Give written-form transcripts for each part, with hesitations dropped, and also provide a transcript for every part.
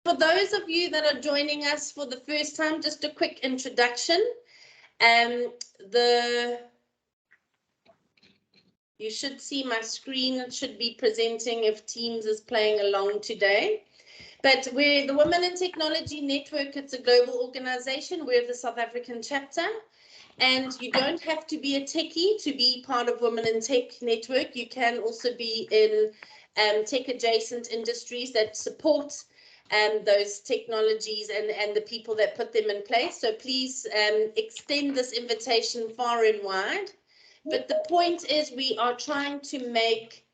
for those of you that are joining us for the first time, just a quick introduction. You should see my screen. It should be presenting if Teams is playing along today. But we're the Women in Technology Network. It's a global organization. We're the South African chapter. And you don't have to be a techie to be part of Women in Tech Network. You can also be in tech-adjacent industries that support those technologies and the people that put them in place. So please extend this invitation far and wide. But the point is we are trying to make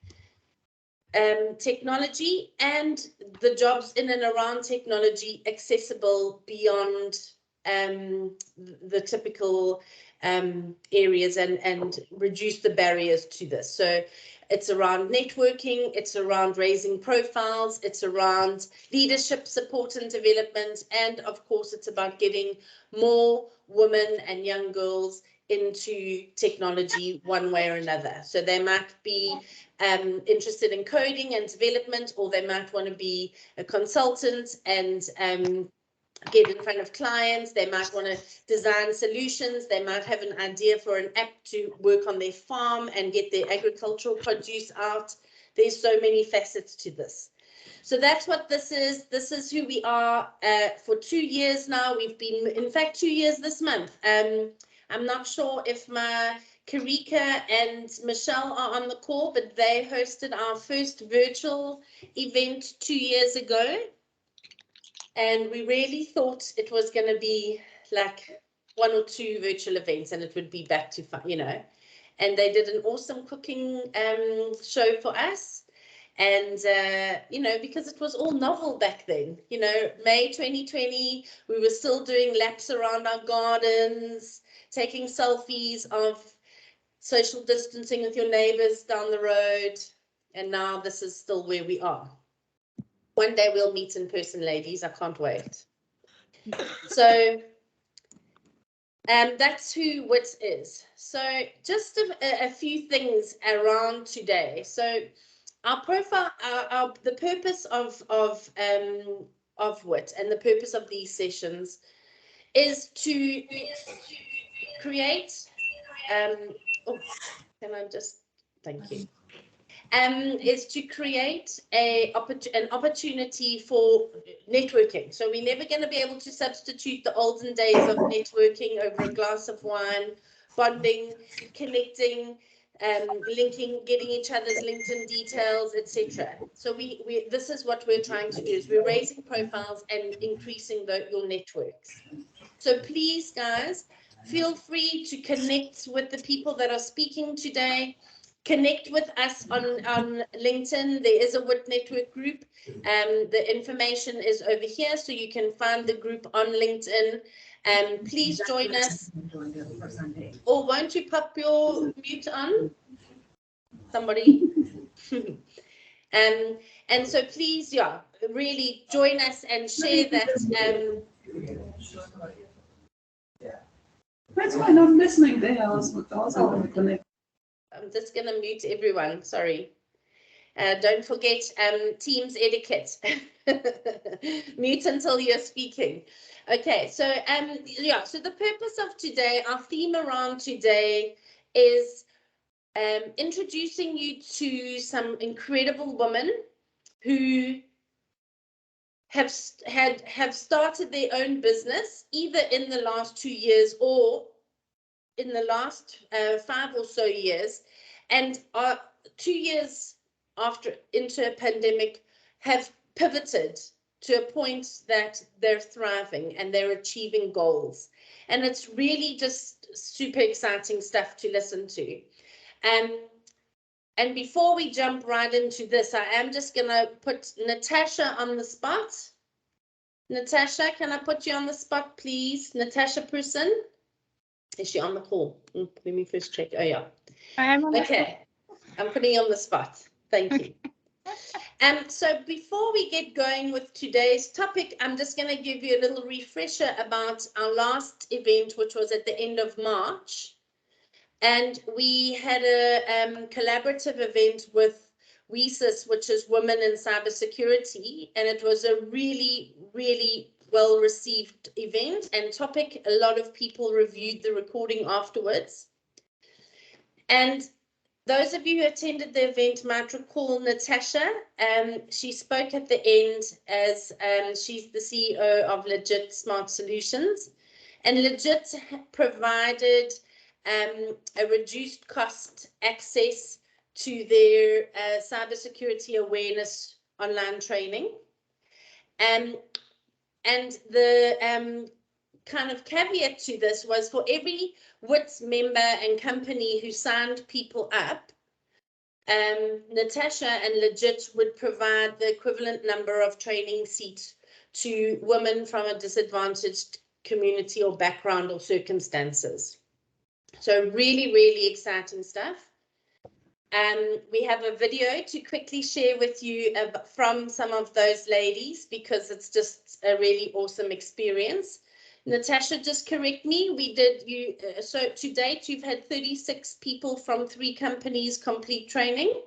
technology and the jobs in and around technology accessible beyond the typical areas and reduce the barriers to this. So it's around networking, it's around raising profiles, it's around leadership support and development, and of course it's about getting more women and young girls into technology one way or another. So they might be interested in coding and development, or they might want to be a consultant and get in front of clients. They might want to design solutions. They might have an idea for an app to work on their farm and get their agricultural produce out. There's so many facets to this. So that's what this is. This is who we are for 2 years now. We've been, in fact, 2 years this month. I'm not sure if my Karika and Michelle are on the call, but they hosted our first virtual event 2 years ago. And we really thought it was going to be like 1 or 2 virtual events and it would be back to fun, you know. And they did an awesome cooking show for us. And, you know, because it was all novel back then, you know, May 2020, we were still doing laps around our gardens, taking selfies of social distancing with your neighbors down the road. And now this is still where we are. One day we'll meet in person, ladies. I can't wait. So that's who WIT is. So just a few things around today. So our profile, the purpose of WIT and the purpose of these sessions is to create. Oh, can I just thank you. Is to create an opportunity for networking. So we're never going to be able to substitute the olden days of networking over a glass of wine, bonding, connecting, linking, getting each other's LinkedIn details, etc. So this is what we're trying to do, is we're raising profiles and increasing your networks. So please, guys, feel free to connect with the people that are speaking today. Connect with us on LinkedIn. There is a WIT Network group. The information is over here, so you can find the group on LinkedIn. Please join us. Or won't you pop your mute on? Somebody. And so please, yeah, really join us and share that. That's fine. I'm listening there. I was on connect. I'm just going to mute everyone. Sorry. Don't forget Teams etiquette. Mute until you're speaking. Okay, so yeah, so the purpose of today, our theme around today is introducing you to some incredible women who have started their own business either in the last 2 years or in the last 5 or so years, and 2 years after into a pandemic have pivoted to a point that they're thriving and they're achieving goals. And it's really just super exciting stuff to listen to. And before we jump right into this, I am just going to put Natasha on the spot. Natasha, can I put you on the spot, please? Natasha Person. Is she on the call? Let me first check. Oh, yeah. I am on the Okay. I'm putting you on the spot. Thank you. So before we get going with today's topic, I'm just going to give you a little refresher about our last event, which was at the end of March. And we had a collaborative event with WISIS, which is Women in Cybersecurity, and it was a really, really well-received event and topic. A lot of people reviewed the recording afterwards. And those of you who attended the event might recall Natasha. She spoke at the end as she's the CEO of Legit Smart Solutions. And Legit provided a reduced cost access to their cybersecurity awareness online training. And the kind of caveat to this was for every WIT member and company who signed people up, Natasha and Legit would provide the equivalent number of training seats to women from a disadvantaged community or background or circumstances. So really, really exciting stuff. We have a video to quickly share with you from some of those ladies because it's just a really awesome experience. Natasha, just correct me. So to date, you've had 36 people from 3 companies complete training.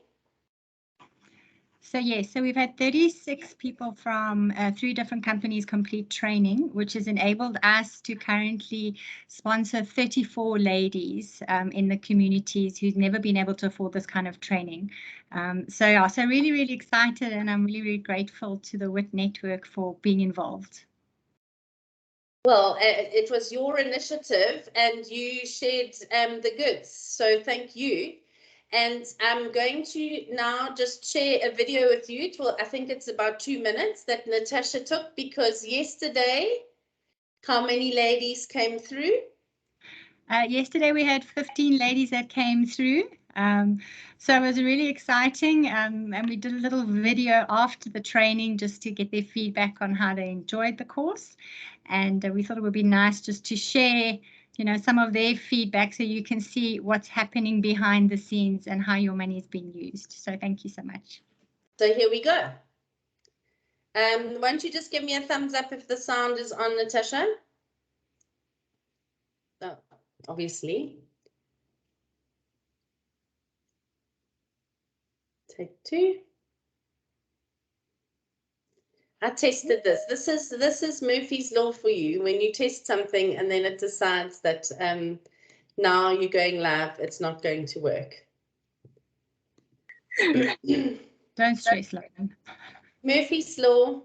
So yes, so we've had 36 people from 3 different companies complete training, which has enabled us to currently sponsor 34 ladies in the communities who've never been able to afford this kind of training. So really, really excited, and I'm really, really grateful to the WIT Network for being involved. Well, it was your initiative and you shared the goods, so thank you. And I'm going to now just share a video with you. I think it's about 2 minutes that Natasha took, because yesterday, how many ladies came through? Yesterday we had 15 ladies that came through. So it was really exciting, and we did a little video after the training just to get their feedback on how they enjoyed the course. And we thought it would be nice just to share, you know, some of their feedback so you can see what's happening behind the scenes and how your money is being used. So thank you so much. So here we go. Why don't you just give me a thumbs up if the sound is on, Natasha? Oh, obviously. Take 2. I tested this. This is Murphy's Law for you. When you test something and then it decides that now you're going live, it's not going to work. Don't stress, Lauren. Murphy's Law.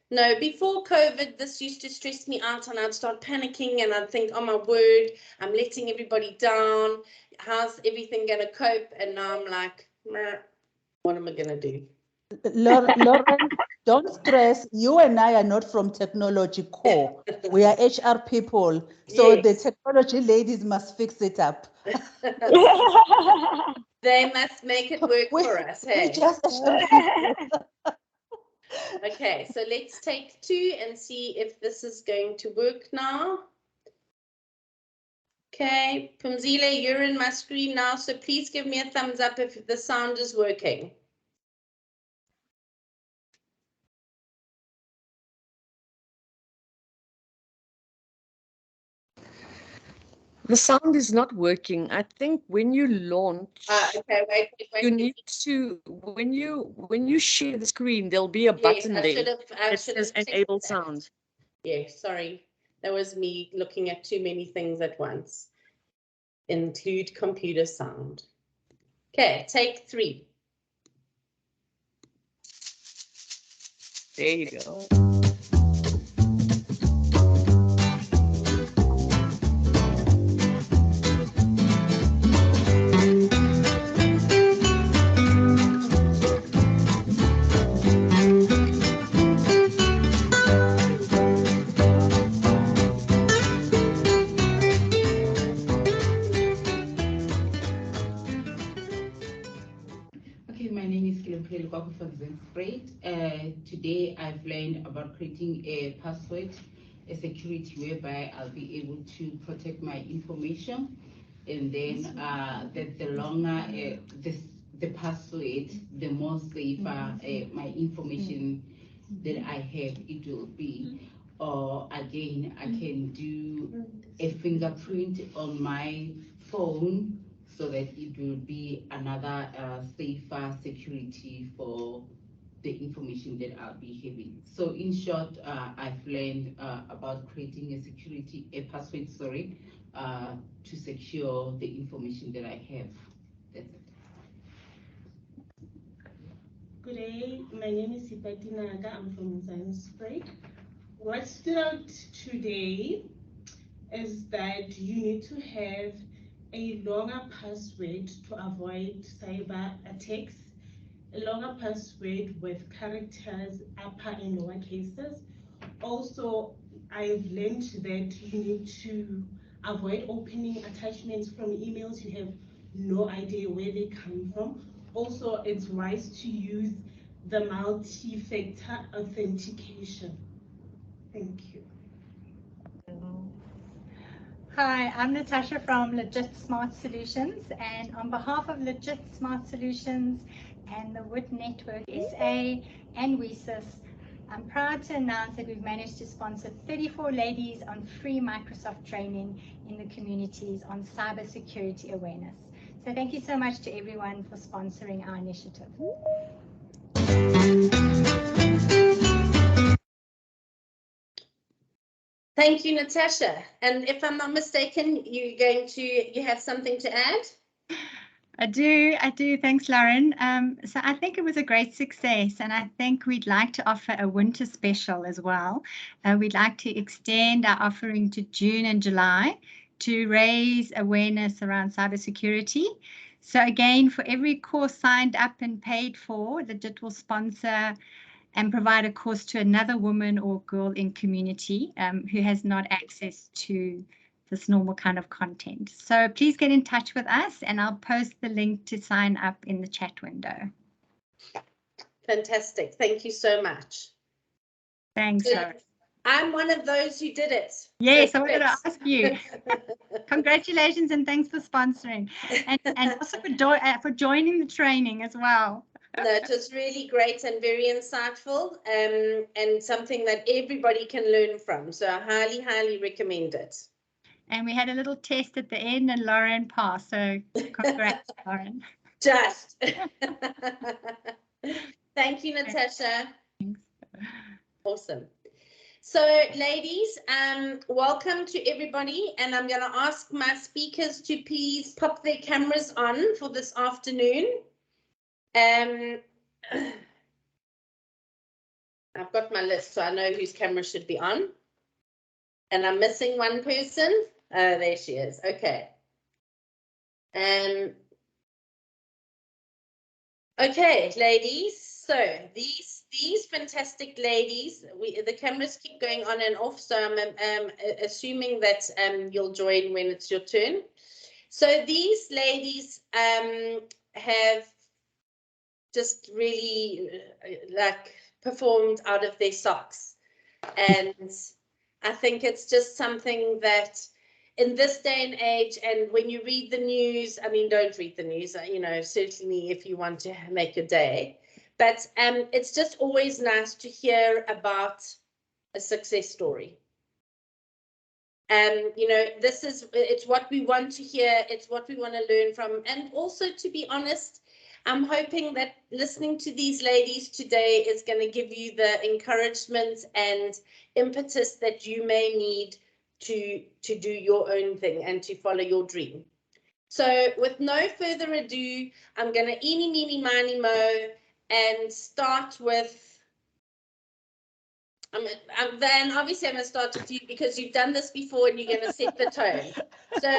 No, before COVID, this used to stress me out and I'd start panicking and I'd think, oh my word, I'm letting everybody down. How's everything going to cope? And now I'm like, what am I going to do? Lauren, don't stress. You and I are not from technology core. We are HR people. So Yes. the technology ladies must fix it up. They must make it work for us. Hey? We just HR people. Okay, so let's take 2 and see if this is going to work now. Okay, Pumzile, you're in my screen now, so please give me a thumbs up if the sound is working. The sound is not working. I think when you launch, Okay, wait. you need to, when you share the screen, there'll be a button there that says enable sound. Yeah, sorry. That was me looking at too many things at once. Include computer sound. Okay, take 3. There you go. My name is Kilempheli Kwaku. Today I've learned about creating a password, a security whereby I'll be able to protect my information, and then the longer the password, the more safer my information that I have it will be. Or again, I can do a fingerprint on my phone so that it will be another safer security for the information that I'll be having. So in short, I've learned about creating a password, to secure the information that I have. That's it. Good day, my name is Sihle Nontshokweni. I'm from Zanele. What stood out today is that you need to have a longer password to avoid cyber attacks, a longer password with characters, upper and lower cases. Also, I've learned that you need to avoid opening attachments from emails you have no idea where they come from. Also, it's wise to use the multi-factor authentication. Thank you. Hi, I'm Natasha from Legit Smart Solutions, and on behalf of Legit Smart Solutions and the WIT Network SA and WISIS, I'm proud to announce that we've managed to sponsor 34 ladies on free Microsoft training in the communities on cybersecurity awareness. So thank you so much to everyone for sponsoring our initiative. Thank you, Natasha. And if I'm not mistaken, you have something to add? I do. Thanks, Lauren. So I think it was a great success, and I think we'd like to offer a winter special as well. We'd like to extend our offering to June and July to raise awareness around cybersecurity. So again, for every course signed up and paid for, Legit will sponsor and provide a course to another woman or girl in community who has not access to this normal kind of content. So please get in touch with us, and I'll post the link to sign up in the chat window. Fantastic. Thank you so much. Thanks, Lauren. I'm one of those who did it. Yes, so I wanted to ask you. Congratulations and thanks for sponsoring, and also for joining the training as well. No, it was really great and very insightful, and something that everybody can learn from. So I highly, highly recommend it. And we had a little test at the end, and Lauren passed. So congrats, Lauren. Just. Thank you, Natasha. Thanks. Awesome. So, ladies, welcome to everybody, and I'm going to ask my speakers to please pop their cameras on for this afternoon. I've got my list, so I know whose camera should be on. And I'm missing one person. There she is. Okay. Okay, ladies. So these fantastic ladies, the cameras keep going on and off, so I'm assuming that you'll join when it's your turn. So these ladies have just really performed out of their socks, and I think it's just something that in this day and age, and when you read the news, I mean, don't read the news, certainly if you want to make a day, but it's just always nice to hear about a success story. It's what we want to hear, it's what we want to learn from, and also, to be honest, I'm hoping that listening to these ladies today is going to give you the encouragement and impetus that you may need to do your own thing and to follow your dream. So with no further ado, I'm going to eeny, meeny, miny, mo, and start with, then obviously I'm going to start with you because you've done this before and you're going to set the tone. So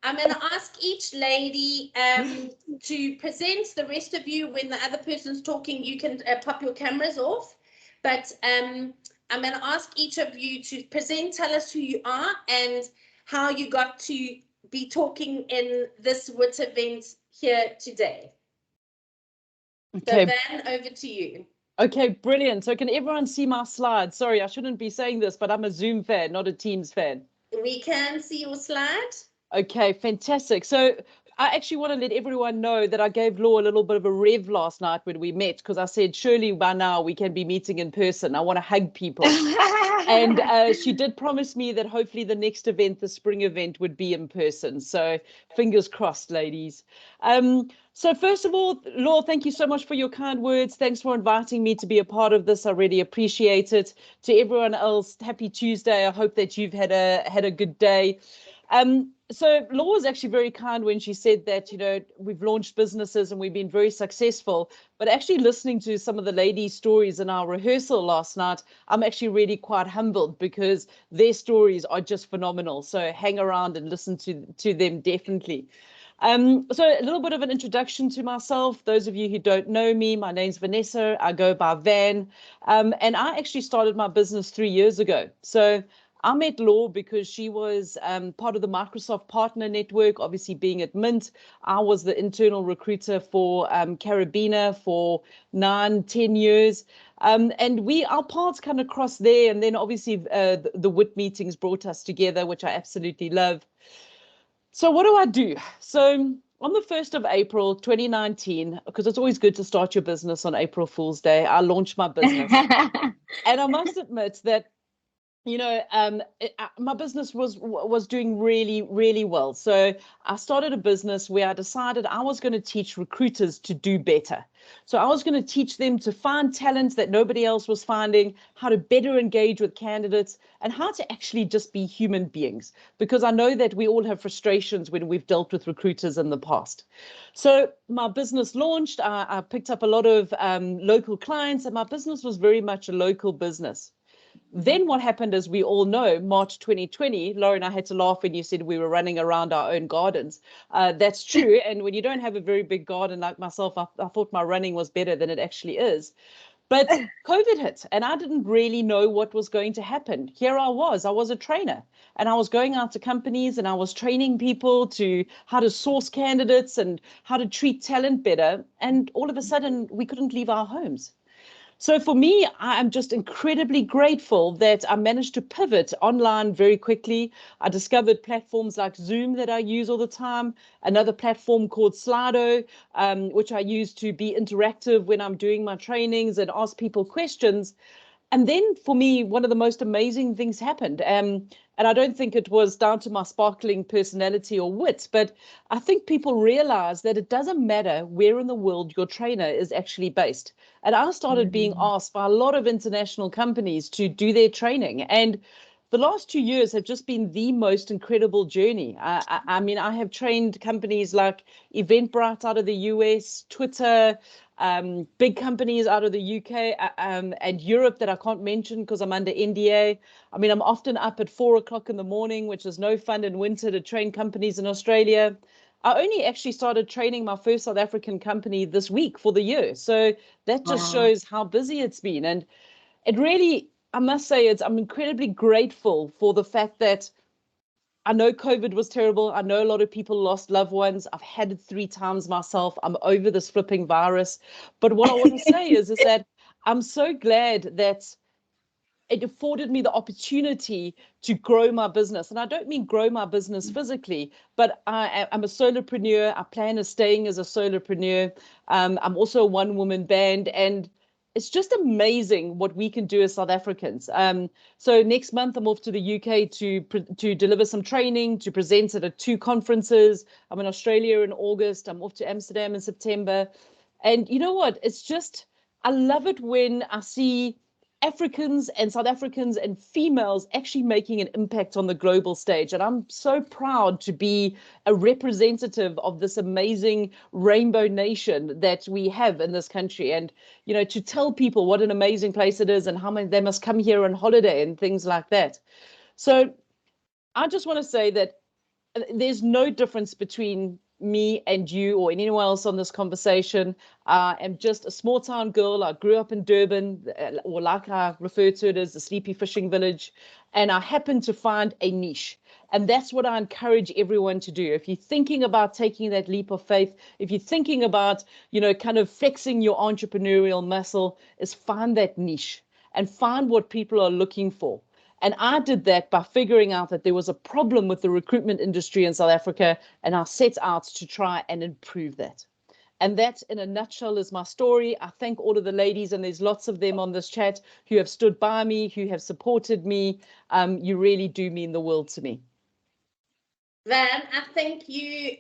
I'm going to ask each lady to present. The rest of you, when the other person's talking, you can pop your cameras off. But I'm going to ask each of you to present, tell us who you are and how you got to be talking in this WIT event here today. Okay. So Van, over to you. Okay, brilliant. So can everyone see my slides? Sorry, I shouldn't be saying this, but I'm a Zoom fan, not a Teams fan. We can see your slide. Okay, fantastic. So I actually want to let everyone know that I gave Law a little bit of a rev last night when we met, because I said, surely by now we can be meeting in person. I want to hug people. And she did promise me that hopefully the next event, the spring event, would be in person. So fingers crossed, ladies. So first of all, Law, thank you so much for your kind words. Thanks for inviting me to be a part of this. I really appreciate it. To everyone else, happy Tuesday. I hope that you've had a good day. So Law was actually very kind when she said that, you know, we've launched businesses and we've been very successful, but actually listening to some of the ladies' stories in our rehearsal last night, I'm actually really quite humbled because their stories are just phenomenal. So hang around and listen to them definitely. So a little bit of an introduction to myself. Those of you who don't know me, my name's Vanessa. I go by Van, and I actually started my business 3 years ago. So I met Law because she was part of the Microsoft Partner Network, obviously being at Mint. I was the internal recruiter for Carabiner for 9-10 years. And our paths kind of crossed there. And then obviously the WIT meetings brought us together, which I absolutely love. So what do I do? So on the 1st of April, 2019, because it's always good to start your business on April Fool's Day, I launched my business. And I must admit that, you know, my business was doing really, really well. So I started a business where I decided I was going to teach recruiters to do better. So I was going to teach them to find talents that nobody else was finding, how to better engage with candidates, and how to actually just be human beings. Because I know that we all have frustrations when we've dealt with recruiters in the past. So my business launched. I picked up a lot of local clients, and my business was very much a local business. Then what happened, as we all know, March 2020, Lauren, I had to laugh when you said we were running around our own gardens. That's true. And when you don't have a very big garden like myself, I thought my running was better than it actually is. But COVID hit and I didn't really know what was going to happen. Here I was a trainer and I was going out to companies and I was training people to how to source candidates and how to treat talent better. And all of a sudden we couldn't leave our homes. So for me, I'm just incredibly grateful that I managed to pivot online very quickly. I discovered platforms like Zoom that I use all the time, another platform called Slido, which I use to be interactive when I'm doing my trainings and ask people questions. And then for me, one of the most amazing things happened. And I don't think it was down to my sparkling personality or wit, but I think people realize that it doesn't matter where in the world your trainer is actually based. And I started being asked by a lot of international companies to do their training. And the last 2 years have just been the most incredible journey. I mean, I have trained companies like Eventbrite out of the US, Twitter, big companies out of the UK and Europe that I can't mention because I'm under NDA. I mean, I'm often up at 4 o'clock in the morning, which is no fun in winter to train companies in Australia. I only actually started training my first South African company this week for the year. So that just shows how busy it's been. And it really, I must say, I'm incredibly grateful for the fact that I know COVID was terrible. I know a lot of people lost loved ones. I've had it 3 times myself. I'm over this flipping virus. But what I want to say is that I'm so glad that it afforded me the opportunity to grow my business. And I don't mean grow my business physically, but I'm a solopreneur. I plan on staying as a solopreneur. I'm also a one-woman band. And it's just amazing what we can do as South Africans. So next month, I'm off to the UK to deliver some training, to present at 2 conferences. I'm in Australia in August. I'm off to Amsterdam in September. And you know what? It's just, I love it when I see Africans and South Africans and females actually making an impact on the global stage. And I'm so proud to be a representative of this amazing rainbow nation that we have in this country. And, you know, to tell people what an amazing place it is and how many they must come here on holiday and things like that. So I just want to say that there's no difference between me and you or anyone else on this conversation. I am just a small town girl. I grew up in Durban, or like I refer to it as the sleepy fishing village. And I happen to find a niche. And that's what I encourage everyone to do. If you're thinking about taking that leap of faith, if you're thinking about, you know, kind of flexing your entrepreneurial muscle, is find that niche and find what people are looking for. And I did that by figuring out that there was a problem with the recruitment industry in South Africa, and I set out to try and improve that. And that, in a nutshell, is my story. I thank all of the ladies, and there's lots of them on this chat who have stood by me, who have supported me. You really do mean the world to me. Van, I think you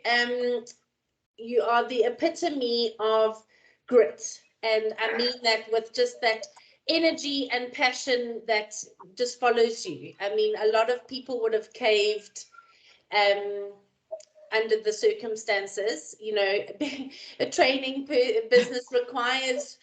are the epitome of grit, and I mean that with just that energy and passion that just follows you. I mean, a lot of people would have caved under the circumstances. You know, a training business requires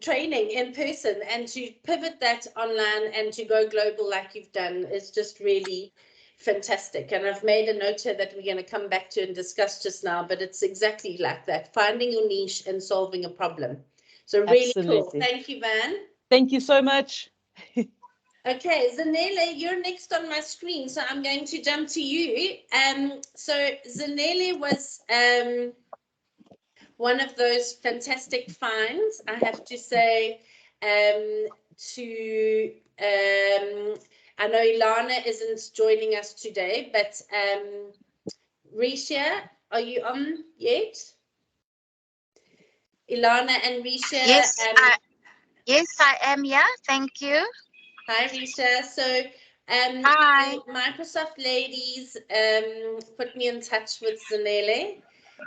training in person, and to pivot that online and to go global like you've done is just really fantastic. And I've made a note here that we're going to come back to and discuss just now, but it's exactly like that, finding your niche and solving a problem. So really cool. Thank you, Van. Thank you so much. Okay, Zanele, you're next on my screen, so I'm going to jump to you. So Zanele was one of those fantastic finds, I have to say, I know Ilana isn't joining us today, but Risha, are you on yet? Ilana and Risha. Yes, I am. Yeah, thank you. Hi, Risha. So Hi. the Microsoft ladies put me in touch with Zanele,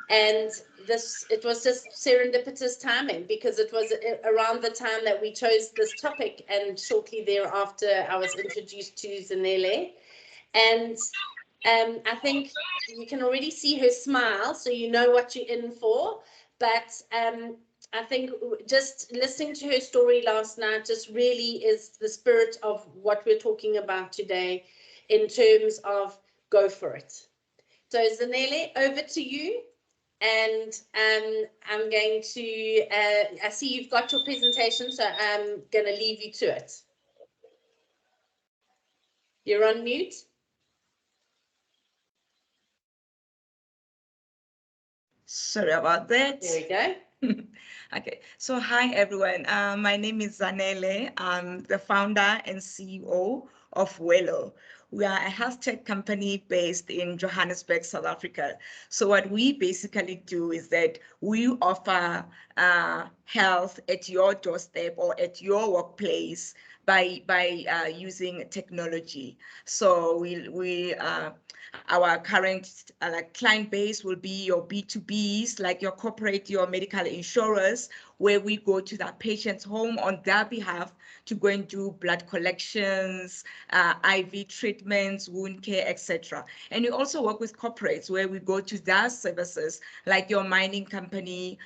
and it was just serendipitous timing, because it was around the time that we chose this topic, and shortly thereafter I was introduced to Zanele, and I think you can already see her smile, so you know what you're in for. But I think just listening to her story last night just really is the spirit of what we're talking about today, in terms of go for it. So Zanele, over to you. And I'm going to, I see you've got your presentation, so I'm going to leave you to it. You're on mute. Sorry about that. There we go. Okay, so hi everyone. My name is Zanele. I'm the founder and CEO of Vuyo. We are a health tech company based in Johannesburg, South Africa. So what we basically do is that we offer health at your doorstep or at your workplace by using technology. So our current client base will be your B2Bs, like your corporate, your medical insurers, where we go to that patient's home on their behalf to go and do blood collections, IV treatments, wound care, etc. And we also work with corporates where we go to their services, like your mining company,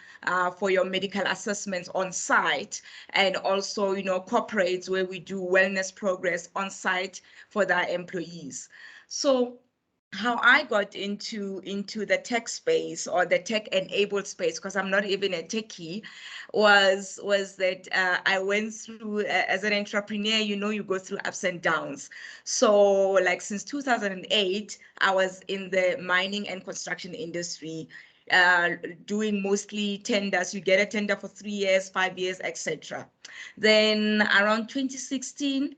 for your medical assessments on site, and also, corporates where we do wellness progress on site for their employees. So how I got into the tech space, or the tech-enabled space, because I'm not even a techie, was that I went through, as an entrepreneur, you go through ups and downs. So like since 2008, I was in the mining and construction industry, doing mostly tenders. You get a tender for 3 years, 5 years, etc. Then around 2016,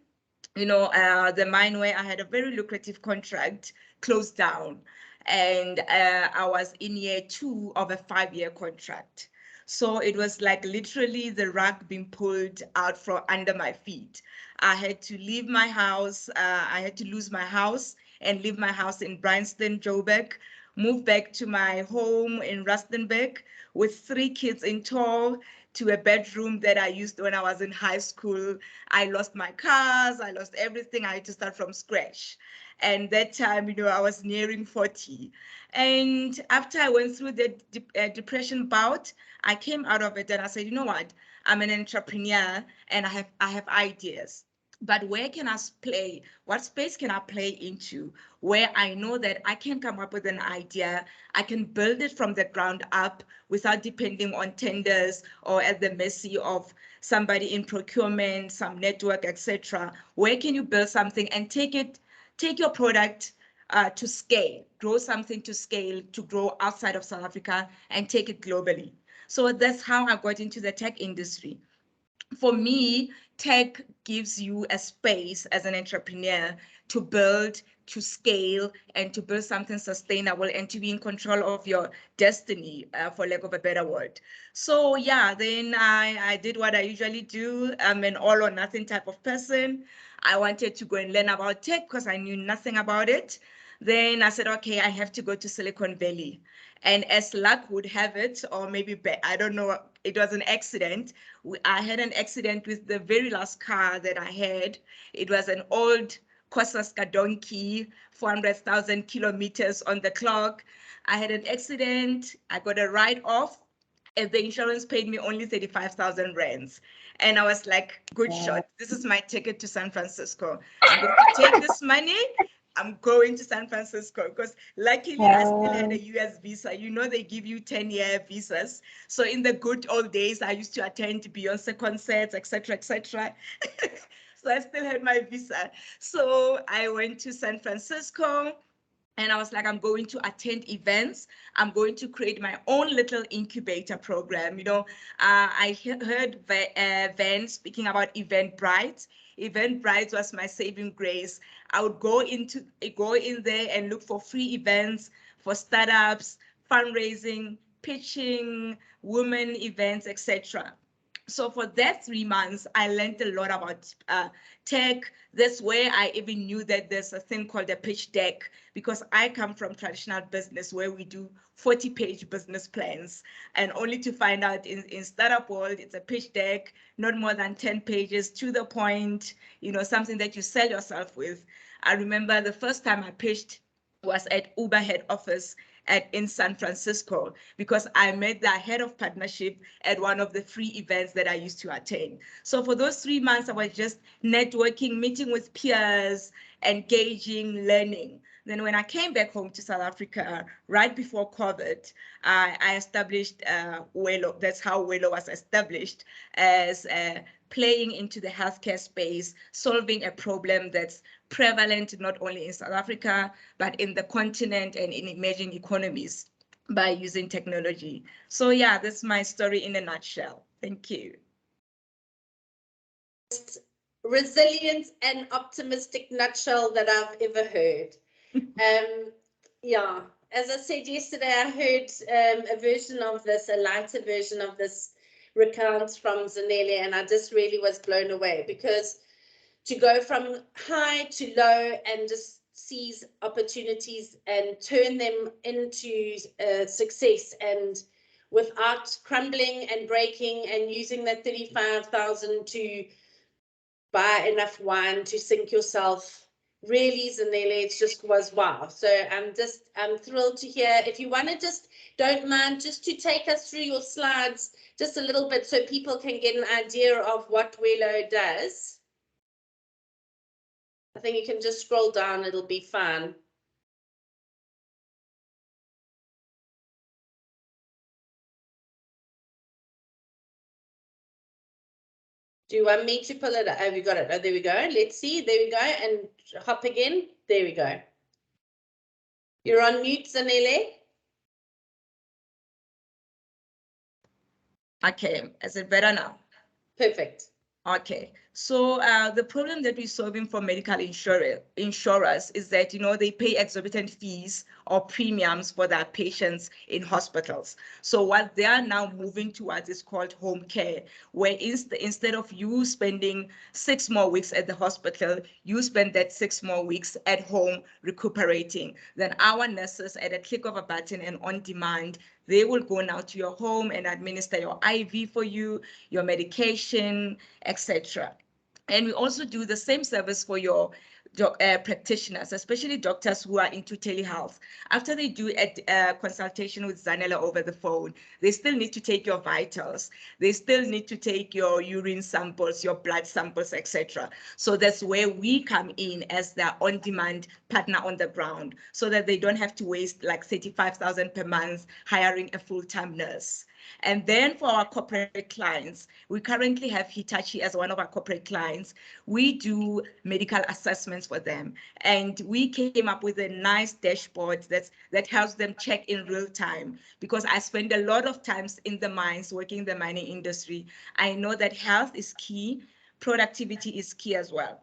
the mine where I had a very lucrative contract closed down, and I was in year 2 of a 5-year contract. So it was like literally the rug being pulled out from under my feet. I had to leave my house. I had to lose my house and leave my house in Bryanston, Joburg, move back to my home in Rustenburg with 3 kids in tow, to a bedroom that I used when I was in high school. I lost my cars, I lost everything. I had to start from scratch. And that time, I was nearing 40. And after I went through the depression bout, I came out of it and I said, you know what? I'm an entrepreneur and I have ideas. But where can I play? What space can I play into where I know that I can come up with an idea, I can build it from the ground up without depending on tenders or at the mercy of somebody in procurement, some network, etc. Where can you build something and take your product to scale, grow something to scale, to grow outside of South Africa and take it globally? So that's how I got into the tech industry. for me, tech gives you a space as an entrepreneur to build, to scale, and to build something sustainable and to be in control of your destiny, for lack of a better word. So yeah, then I did what I usually do. I'm an all or nothing type of person. I wanted to go and learn about tech because I knew nothing about it. Then I said, okay, I have to go to Silicon Valley. And as luck would have it, or maybe I don't know, it was an accident. I had an accident with the very last car that I had. It was an old Kosaska donkey, 400,000 kilometers on the clock. I had an accident. I got a write-off, and the insurance paid me only 35,000 rands. And I was like, good shot. This is my ticket to San Francisco. I'm going to take this money. I'm going to San Francisco, because luckily I still had a US visa. You know, they give you 10-year visas. So in the good old days, I used to attend Beyonce concerts, etc., etc. So I still had my visa. So I went to San Francisco. And I was like, I'm going to attend events. I'm going to create my own little incubator program. You know, I heard Van speaking about Eventbrite. Eventbrite was my saving grace. I would go in there and look for free events for startups, fundraising, pitching, women events, etc. So for that 3 months, I learned a lot about tech. That's where I even knew that there's a thing called a pitch deck, because I come from traditional business where we do 40-page business plans, and only to find out in startup world, it's a pitch deck, not more than 10 pages, to the point, you know, something that you sell yourself with. I remember the first time I pitched was at Uber head office in San Francisco, because I met the head of partnership at one of the free events that I used to attend. So for those 3 months, I was just networking, meeting with peers, engaging, learning. Then when I came back home to South Africa, right before COVID, I established Vuyo. That's how Vuyo was established, as playing into the healthcare space, solving a problem that's prevalent not only in South Africa, but in the continent and in emerging economies by using technology. So yeah, that's my story in a nutshell. Thank you. Resilient and optimistic nutshell that I've ever heard. Yeah, as I said yesterday, I heard a version of this, a lighter version of this recount from Zanele, and I just really was blown away, because to go from high to low and just seize opportunities and turn them into success, and without crumbling and breaking, and using that 35,000 to buy enough wine to sink yourself. Really, Zanele, it just was wow. So I'm thrilled to hear. If you want to just, don't mind, just to take us through your slides just a little bit, so people can get an idea of what Vuyo does. I think you can just scroll down, it'll be fine. Do you want me to pull it up? Oh, we got it. Oh, there we go. Let's see. There we go. And hop again. There we go. You're on mute, Zanele. Okay, is it better now? Perfect. Okay, so the problem that we're solving for medical insurers is that, you know, they pay exorbitant fees or premiums for their patients in hospitals. So what they are now moving towards is called home care, where instead of you spending 6 more weeks at the hospital, you spend that 6 more weeks at home recuperating. Then our nurses, at a click of a button and on demand, they will go now to your home and administer your IV for you, your medication, etc. And we also do the same service for your practitioners, especially doctors who are into telehealth. After they do a consultation with Zanele over the phone, they still need to take your vitals. They still need to take your urine samples, your blood samples, etc. So that's where we come in as their on-demand partner on the ground, so that they don't have to waste like 35,000 per month hiring a full-time nurse. And then for our corporate clients, we currently have Hitachi as one of our corporate clients. We do medical assessments for them. And we came up with a nice dashboard that helps them check in real time, because I spend a lot of times in the mines, working in the mining industry. I know that health is key, productivity is key as well.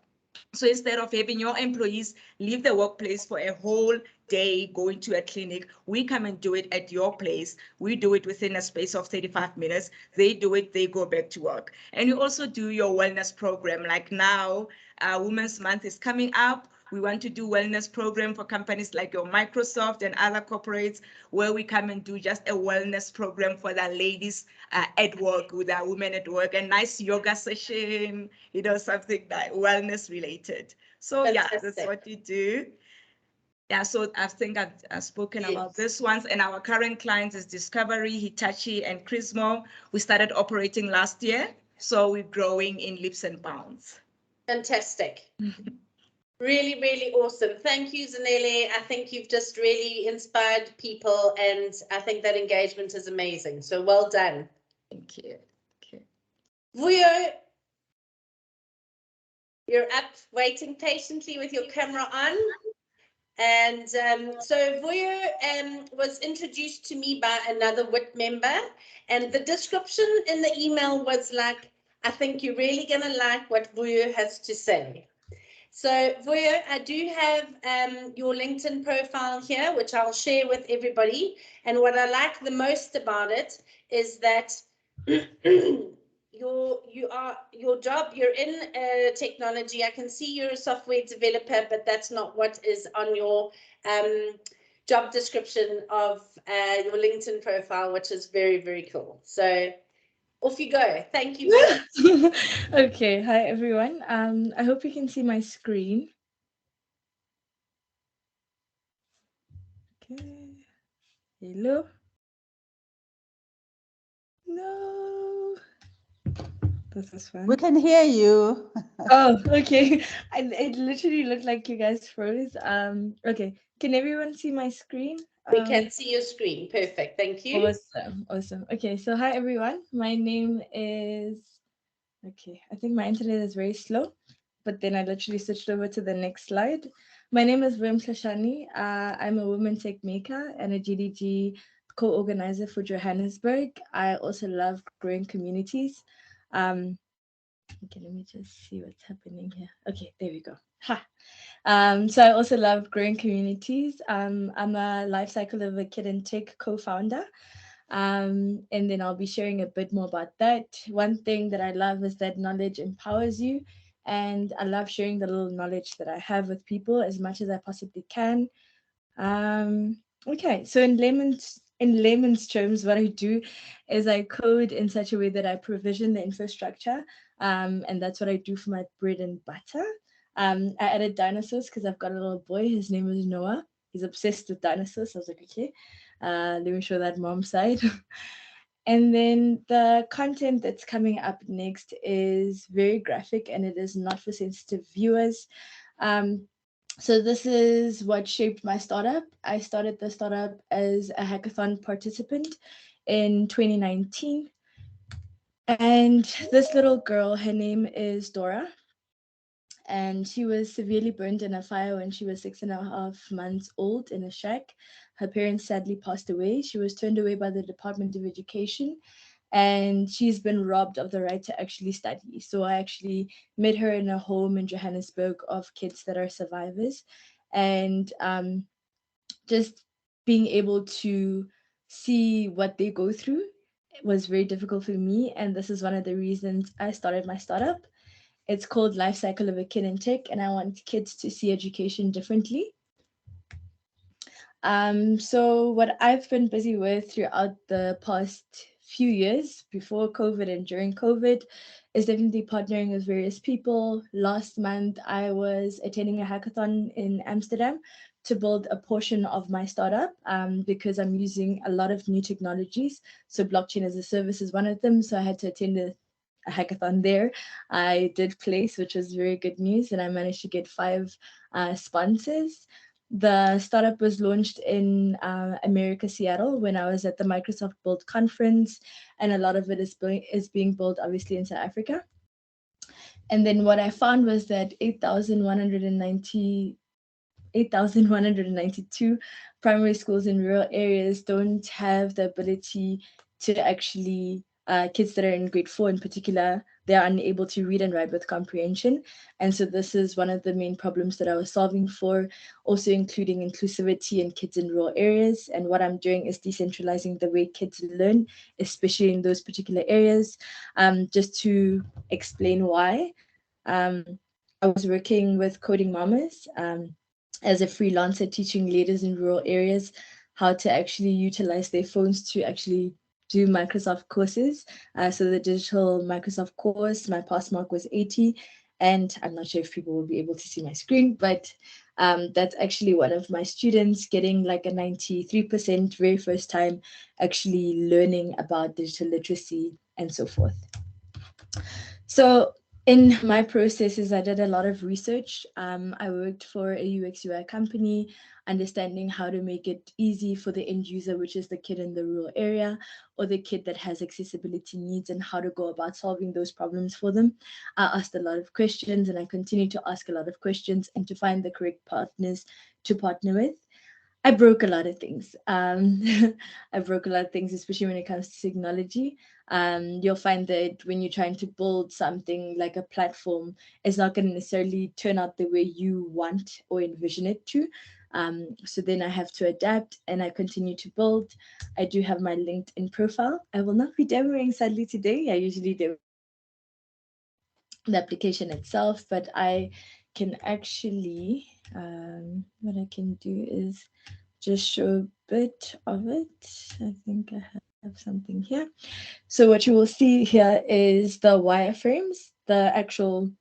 So instead of having your employees leave the workplace for a whole day going to a clinic, we come and do it at your place. We do it within a space of 35 minutes. They do it, they go back to work. And you also do your wellness program. Like now, Women's Month is coming up. We want to do wellness program for companies like your Microsoft and other corporates, where we come and do just a wellness program for the ladies at work, with our women at work, a nice yoga session, you know, something like wellness related. So yeah, that's what we do. Yeah, so I think I've spoken about this ones, and our current clients is Discovery, Hitachi, and Crismo. We started operating last year, so we're growing in leaps and bounds. Fantastic. Really, really awesome. Thank you, Zanele. I think you've just really inspired people, and I think that engagement is amazing. So well done. Thank you. Okay. Vuyo, you're up waiting patiently with your camera on. And so Vuyo was introduced to me by another WIT member, and the description in the email was like, I think you're really going to like what Vuyo has to say. So Vuyo, I do have your LinkedIn profile here, which I'll share with everybody. And what I like the most about it is that your job, you're in technology. I can see you're a software developer, but that's not what is on your job description of your LinkedIn profile, which is very, very cool. So off you go. Thank you. Okay, hi everyone. I hope you can see my screen. Okay. Hello. No. This is fun. We can hear you. Oh, okay. It literally looked like you guys froze. Okay. Can everyone see my screen? We can see your screen. Perfect. Thank you. Awesome. Awesome. Okay. So hi everyone. My name is, okay, I think my internet is very slow, but then I literally switched over to the next slide. My name is Vuyo Mhlotshane. I'm a women tech maker and a GDG co-organizer for Johannesburg. I also love growing communities. Okay, let me just see what's happening here. Okay, there we go. Ha. So I also love growing communities. I'm a life cycle of a kid in tech co-founder. And then I'll be sharing a bit more about that. One thing that I love is that knowledge empowers you. And I love sharing the little knowledge that I have with people as much as I possibly can. Okay, so in layman's terms, what I do is I code in such a way that I provision the infrastructure. And that's what I do for my bread and butter. I added dinosaurs because I've got a little boy. His name is Noah. He's obsessed with dinosaurs. So I was like, okay, let me show that mom side. And then the content that's coming up next is very graphic, and it is not for sensitive viewers. So this is what shaped my startup. I started the startup as a hackathon participant in 2019. And this little girl, her name is Dora. And she was severely burned in a fire when she was 6.5 months old in a shack. Her parents sadly passed away. She was turned away by the Department of Education, and she's been robbed of the right to actually study. So I actually met her in a home in Johannesburg of kids that are survivors. And just being able to see what they go through was very difficult for me. And this is one of the reasons I started my startup. It's called Life Cycle of a Kid in Tech, and I want kids to see education differently. So what I've been busy with throughout the past few years, before COVID and during COVID, is definitely partnering with various people. Last month, I was attending a hackathon in Amsterdam to build a portion of my startup because I'm using a lot of new technologies. So blockchain as a service is one of them. So I had to attend a hackathon there. I did place, which was very good news, and I managed to get 5 sponsors. The startup was launched in America, Seattle, when I was at the Microsoft Build conference, and a lot of it is being built obviously in South Africa. And then what I found was that 8,192 primary schools in rural areas don't have the ability to actually, kids that are in grade 4 in particular, they are unable to read and write with comprehension. And so this is one of the main problems that I was solving for, also including inclusivity in kids in rural areas. And what I'm doing is decentralizing the way kids learn, especially in those particular areas. Just to explain why, I was working with Coding Mamas as a freelancer, teaching leaders in rural areas how to actually utilize their phones to actually do Microsoft courses. So the digital Microsoft course, my pass mark was 80, and I'm not sure if people will be able to see my screen, but that's actually one of my students getting like a 93% very first time actually learning about digital literacy and so forth. So in my processes, I did a lot of research. I worked for a UX UI company, understanding how to make it easy for the end user, which is the kid in the rural area or the kid that has accessibility needs, and how to go about solving those problems for them. I asked a lot of questions, and I continue to ask a lot of questions and to find the correct partners to partner with. I broke a lot of things. I broke a lot of things, especially when it comes to technology. You'll find that when you're trying to build something like a platform, it's not going to necessarily turn out the way you want or envision it to. So then I have to adapt, and I continue to build. I do have my LinkedIn profile. I will not be demoing sadly today. I usually do the application itself, but I can actually, what I can do is just show a bit of it. I think I have something here. So what you will see here is the wireframes. The actual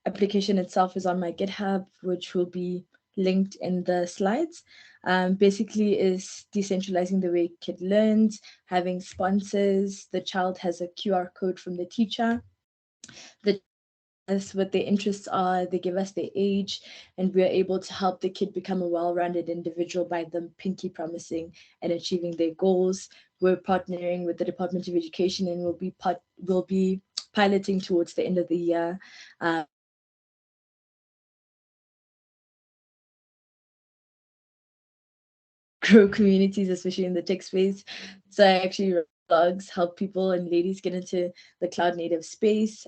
application itself is on my GitHub, which will be linked in the slides. Basically is decentralizing the way kid learns, having sponsors. The child has a QR code from the teacher. The us what their interests are, they give us their age, and we're able to help the kid become a well-rounded individual by them pinky promising and achieving their goals. We're partnering with the Department of Education, and we'll be piloting towards the end of the year. Grow communities, especially in the tech space. So I actually write blogs, help people and ladies get into the cloud native space.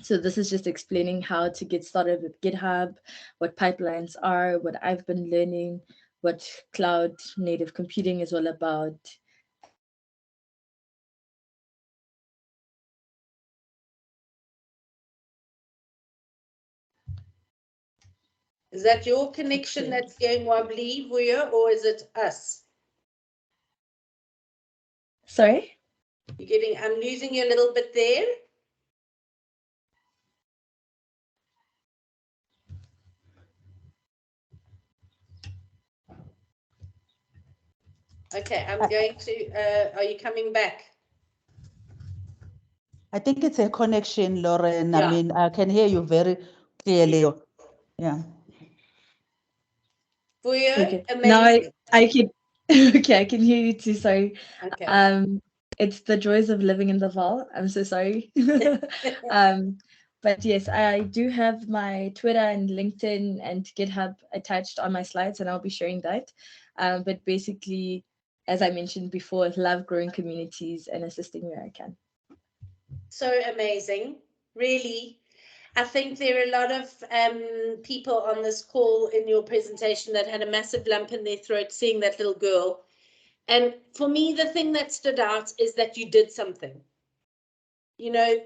So this is just explaining how to get started with GitHub, what pipelines are, what I've been learning, what cloud native computing is all about. Is that your connection that's going wobbly, Vuyo, or is it us? Sorry? I'm losing you a little bit there. Okay, I'm going to, are you coming back? I think it's a connection, Lauren. Yeah. I mean, I can hear you very clearly. Yeah. Vuyo, Okay. amazing. Now I can okay, I can hear you too, sorry. Okay. It's the joys of living in the Val. I'm so sorry. But yes, I do have my Twitter and LinkedIn and GitHub attached on my slides, and I'll be sharing that. But basically, as I mentioned before, I love growing communities and assisting where I can. So amazing, really. I think there are a lot of people on this call in your presentation that had a massive lump in their throat seeing that little girl. And for me, the thing that stood out is that you did something. You know,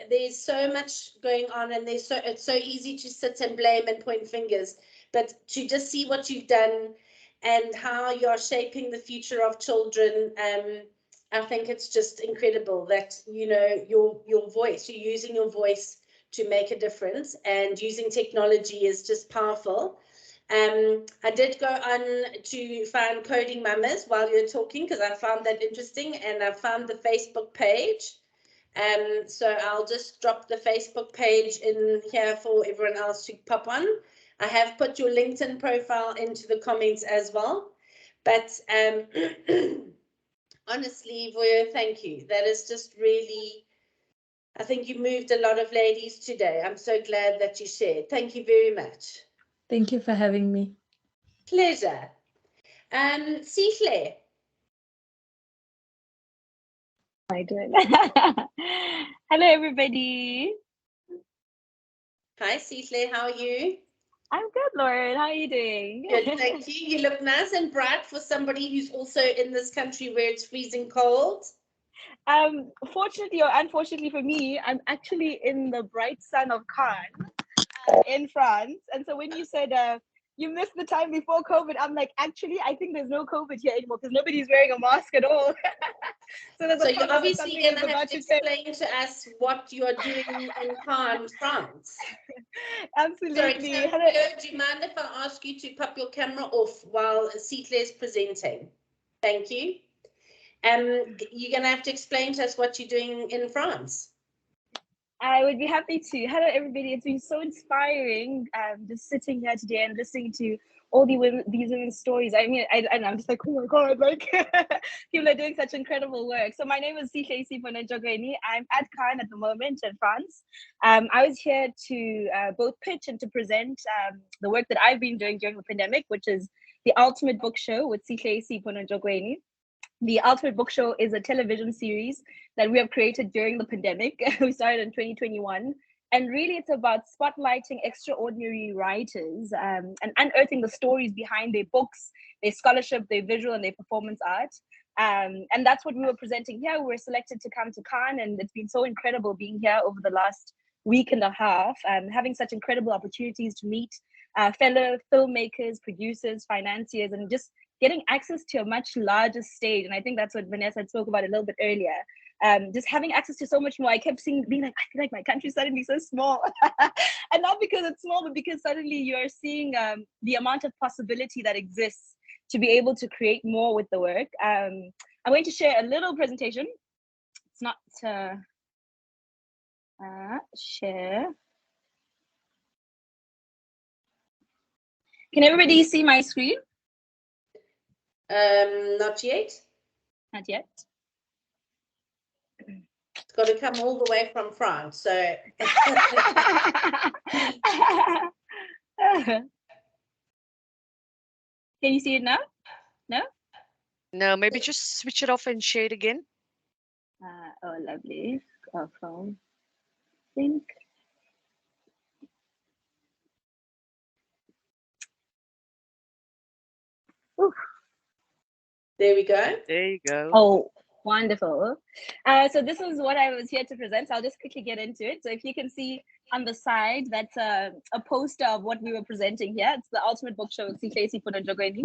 there's so much going on, and it's so easy to sit and blame and point fingers, but to just see what you've done and how you're shaping the future of children, I think it's just incredible that, you know, your voice, you're using your voice to make a difference, and using technology is just powerful. I did go on to find Coding Mamas while you were talking, because I found that interesting, and I found the Facebook page. So I'll just drop the Facebook page in here for everyone else to pop on. I have put your LinkedIn profile into the comments as well. But honestly, Vuyo, thank you. That is just really, I think you moved a lot of ladies today. I'm so glad that you shared. Thank you very much. Thank you for having me. Pleasure. Sihle. I did. Hello, everybody. Hi, Sihle. How are you? I'm good, Lauren. How are you doing? Good, thank you. You look nice and bright for somebody who's also in this country where it's freezing cold. Fortunately or unfortunately for me, I'm actually in the bright sun of Cannes in France. And so when you said you missed the time before COVID, I'm like, actually, I think there's no COVID here anymore because nobody's wearing a mask at all. So you're obviously going to have to explain to us what you're doing in Cannes, France. Absolutely. Sorry, so, do you mind if I ask you to pop your camera off while Sihle is presenting? Thank you. You're going to have to explain to us what you're doing in France. I would be happy to. Hello, everybody. It's been so inspiring just sitting here today and listening to all these women's stories. I mean, I'm just like, oh my God, like people are doing such incredible work. So my name is Sihle Nontshokweni. I'm at Cannes at the moment in France. I was here to both pitch and to present the work that I've been doing during the pandemic, which is the Ultimate Book Show with Sihle Nontshokweni. The Ultimate Book Show is a television series that we have created during the pandemic. We started in 2021. And really, it's about spotlighting extraordinary writers and unearthing the stories behind their books, their scholarship, their visual and their performance art. And that's what we were presenting here. We were selected to come to Cannes, and it's been so incredible being here over the last week and a half, having such incredible opportunities to meet fellow filmmakers, producers, financiers, and just getting access to a much larger stage. And I think that's what Vanessa spoke about a little bit earlier. Just having access to so much more. I kept being like, I feel like my country's suddenly so small. And not because it's small, but because suddenly you're seeing the amount of possibility that exists to be able to create more with the work. I'm going to share a little presentation. It's not share. Can everybody see my screen? Not yet. Not yet. It's got to come all the way from France. So can you see it now? No? No, maybe just switch it off and share it again. Oh, lovely. Phone. I think. Ooh. There we go. There you go. Oh, wonderful. So this is what I was here to present. So I'll just quickly get into it. So if you can see on the side, that's a poster of what we were presenting here. It's the Ultimate Book Show with Sihle Nontshokweni.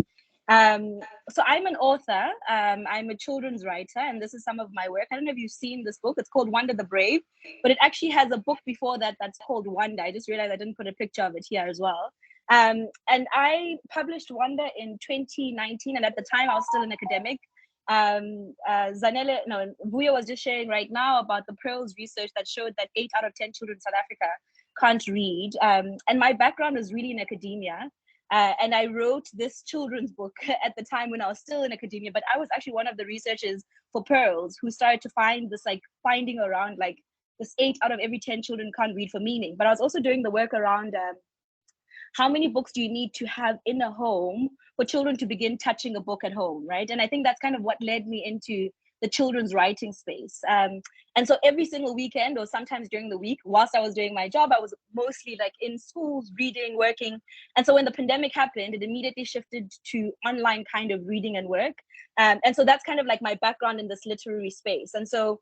So I'm an author. I'm a children's writer, and this is some of my work. I don't know if you've seen this book. It's called Wonder the Brave, but it actually has a book before that that's called Wonder. I just realized I didn't put a picture of it here as well. And I published Wonder in 2019, and at the time I was still an academic. Vuyo was just sharing right now about the Pearls research that showed that 8 out of 10 children in South Africa can't read. And my background is really in academia. And I wrote this children's book at the time when I was still in academia, but I was actually one of the researchers for Pearls who started to find this finding around this 8 out of every 10 children can't read for meaning. But I was also doing the work around how many books do you need to have in a home for children to begin touching a book at home, right? And I think that's kind of what led me into the children's writing space. And so every single weekend or sometimes during the week, whilst I was doing my job, I was mostly in schools, reading, working. And so when the pandemic happened, it immediately shifted to online kind of reading and work. And so that's kind of my background in this literary space. And so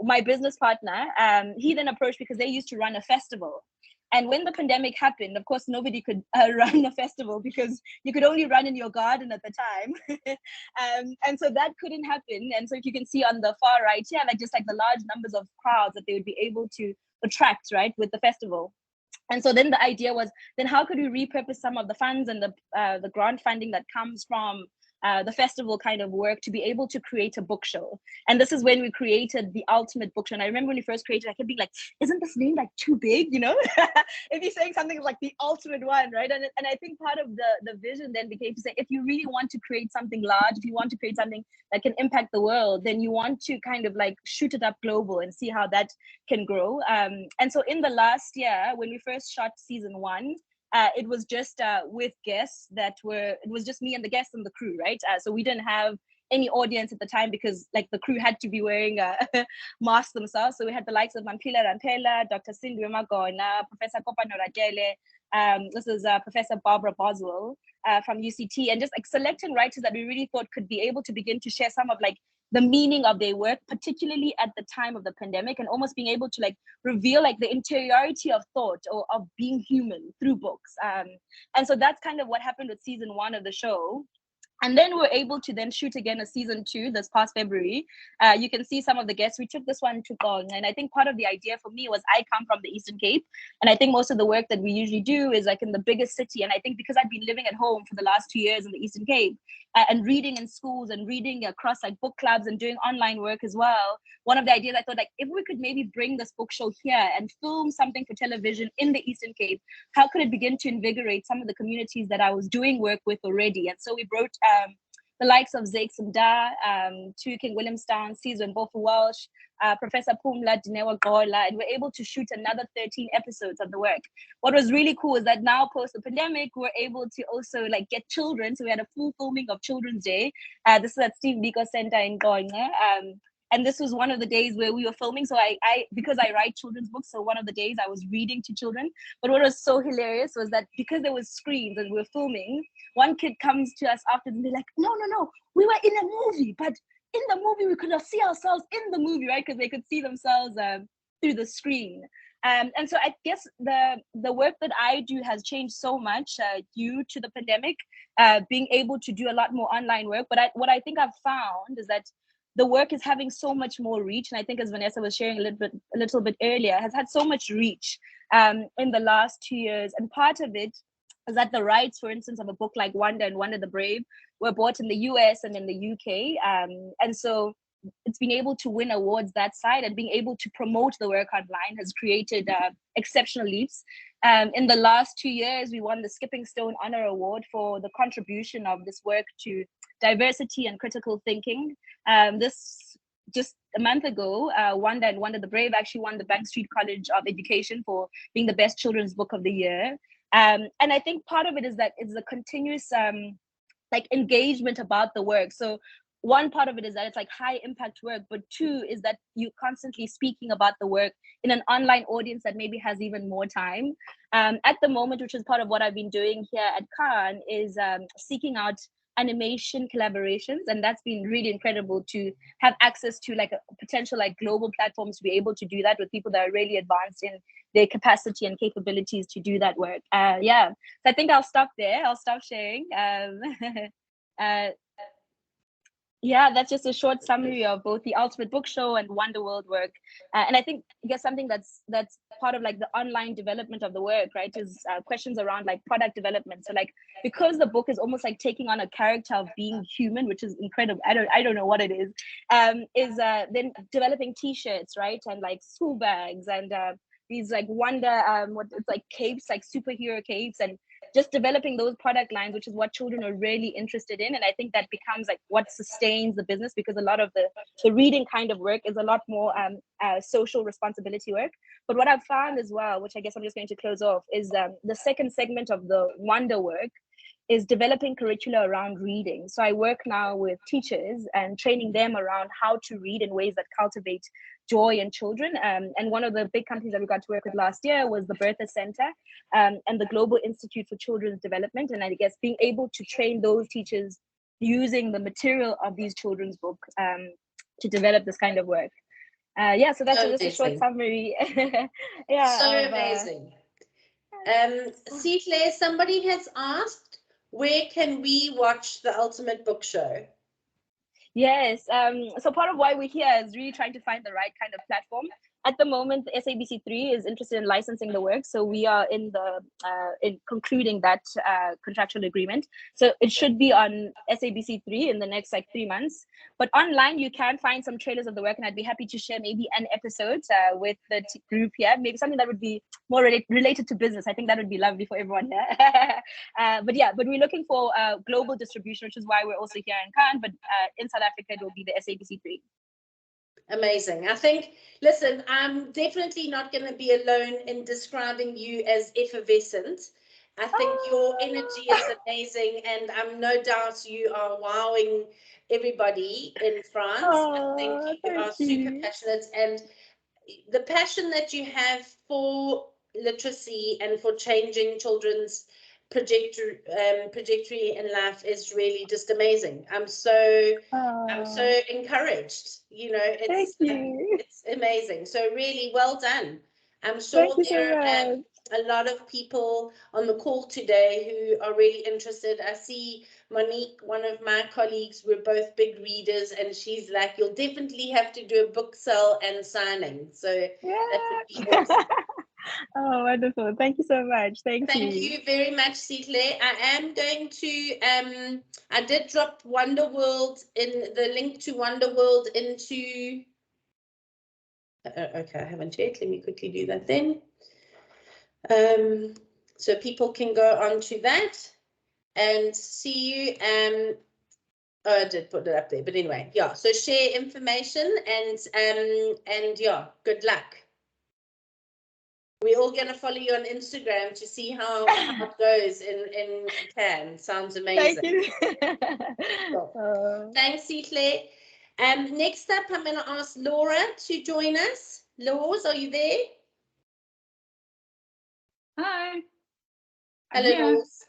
my business partner, he then approached because they used to run a festival. And when the pandemic happened, of course, nobody could run a festival because you could only run in your garden at the time. And so that couldn't happen. And so if you can see on the far right here, the large numbers of crowds that they would be able to attract, right, with the festival. And so then the idea was, then how could we repurpose some of the funds and the grant funding that comes from the festival kind of work to be able to create a book show. And this is when we created the ultimate book show. And I remember when we first created, I kept being like, isn't this name like too big, you know? If you're saying something like the ultimate one, right? And I think part of the vision then became to say, if you really want to create something large, if you want to create something that can impact the world, then you want to kind of like shoot it up global and see how that can grow. And so in the last year, when we first shot season 1, it was just with guests it was just me and the guests and the crew, right? So we didn't have any audience at the time because like the crew had to be wearing masks themselves. So we had the likes of Mampila Rampela, Dr. Sihle Nontshokweni, Professor Kopano Radele, this is Professor Barbara Boswell from UCT, and just like selecting writers that we really thought could be able to begin to share some of like the meaning of their work, particularly at the time of the pandemic, and almost being able to like reveal like the interiority of thought or of being human through books. And so that's kind of what happened with season 1 of the show. And then we're able to then shoot again a season 2 this past February. You can see some of the guests. We took this one to Gong. And I think part of the idea for me was I come from the Eastern Cape. And I think most of the work that we usually do is like in the biggest city. And I think because I've been living at home for the last 2 years in the Eastern Cape and reading in schools and reading across like book clubs and doing online work as well, one of the ideas I thought like if we could maybe bring this book show here and film something for television in the Eastern Cape, how could it begin to invigorate some of the communities that I was doing work with already? And so we brought the likes of Zakes Mda, to King Williamstown, Caesar Mbofu Welsh, Professor Pumla Dinewa Gola, and we're able to shoot another 13 episodes of the work. What was really cool is that now post the pandemic, we're able to also like get children. So we had a full filming of Children's Day. This is at Steve Biko Center in Goinga. And this was one of the days where we were filming. So I because I write children's books, so one of the days I was reading to children. But what was so hilarious was that because there was screens and we were filming, one kid comes to us after and they're like, no, we were in a movie, but in the movie we could not see ourselves in the movie, right? Because they could see themselves through the screen. And so I guess the work that I do has changed so much due to the pandemic, being able to do a lot more online work. But what I think I've found is that the work is having so much more reach. And I think as Vanessa was sharing a little bit earlier, has had so much reach in the last 2 years. And part of it is that the rights, for instance, of a book like Wonder and Wonder the Brave were bought in the US and in the UK. And so it's been able to win awards that side, and being able to promote the work online has created exceptional leaps. In the last 2 years, we won the Skipping Stone Honor Award for the contribution of this work to diversity and critical thinking. This just a month ago, Wonder and Wonder the Brave actually won the Bank Street College of Education for being the best children's book of the year. And I think part of it is that it's a continuous like engagement about the work. So one part of it is that it's like high impact work, but two is that you're constantly speaking about the work in an online audience that maybe has even more time. At the moment, which is part of what I've been doing here at Khan, is seeking out animation collaborations, and that's been really incredible to have access to like a potential like global platforms to be able to do that with people that are really advanced in their capacity and capabilities to do that work. Yeah, so I think I'll stop there. I'll stop sharing. Yeah, that's just a short summary of both the Ultimate Book Show and Wonder World work. And I think, I guess something that's part of like the online development of the work, right, is questions around like product development. So like, because the book is almost like taking on a character of being human, which is incredible. I don't know what it is then developing t-shirts, right, and like school bags and these like it's like capes, like superhero capes, and just developing those product lines, which is what children are really interested in. And I think that becomes like what sustains the business, because a lot of the reading kind of work is a lot more social responsibility work. But what I've found as well, which I guess I'm just going to close off, is the second segment of the Wonder work is developing curricula around reading. So I work now with teachers and training them around how to read in ways that cultivate joy in children. And one of the big companies that we got to work with last year was the Bertha Center and the Global Institute for Children's Development. And I guess being able to train those teachers using the material of these children's books to develop this kind of work. Yeah, so that's just a short summary. Yeah, so amazing. Sihle, somebody has asked, where can we watch the Ultimate Book Show? Yes, so part of why we're here is really trying to find the right kind of platform. at the moment, the SABC3 is interested in licensing the work, so we are in concluding that contractual agreement. So it should be on SABC3 in the next like 3 months. But online, you can find some trailers of the work, and I'd be happy to share maybe an episode with the group here, maybe something that would be more related to business. I think that would be lovely for everyone here. But we're looking for global distribution, which is why we're also here in Cannes. But in South Africa, it will be the SABC3. Amazing. I think, listen, I'm definitely not going to be alone in describing you as effervescent. I think your energy is amazing, and I'm no doubt you are wowing everybody in France. I think you are super passionate, and the passion that you have for literacy and for changing children's trajectory in life is really just amazing. I'm so encouraged. You know, it's amazing. So really well done. I'm sure there are a lot of people on the call today who are really interested. I see Monique, one of my colleagues, we're both big readers, and she's like, you'll definitely have to do a book sale and signing. So that would be awesome. Oh, wonderful. Thank you so much. Thank you. Thank you very much, Sihle. I am going to, I did drop Wonderworld in the link to Wonderworld into, okay, I haven't yet. Let me quickly do that then. So people can go on to that and see you. Oh, I did put it up there, but anyway, yeah. So share information and yeah, good luck. We're all going to follow you on Instagram to see how it goes in Cannes. Sounds amazing. Thank you. Cool. Thanks, Sihle. Next up, I'm going to ask Laura to join us. Laws, are you there? Hi. Hello, Laws.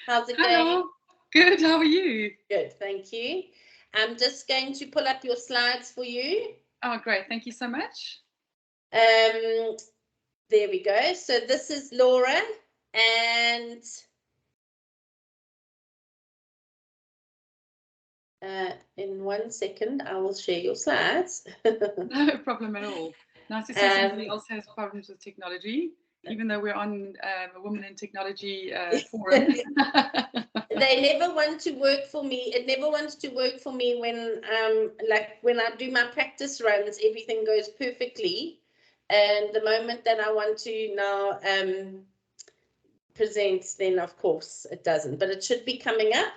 How's it going? Hello. Good. How are you? Good, thank you. I'm just going to pull up your slides for you. Oh, great. Thank you so much. There we go. So this is Laura, and in 1 second, I will share your slides. No problem at all. Nice to see somebody else has problems with technology, even though we're on a Women in Technology forum. They never want to work for me. It never wants to work for me when when I do my practice runs, everything goes perfectly. And the moment that I want to now present, then of course it doesn't, but it should be coming up.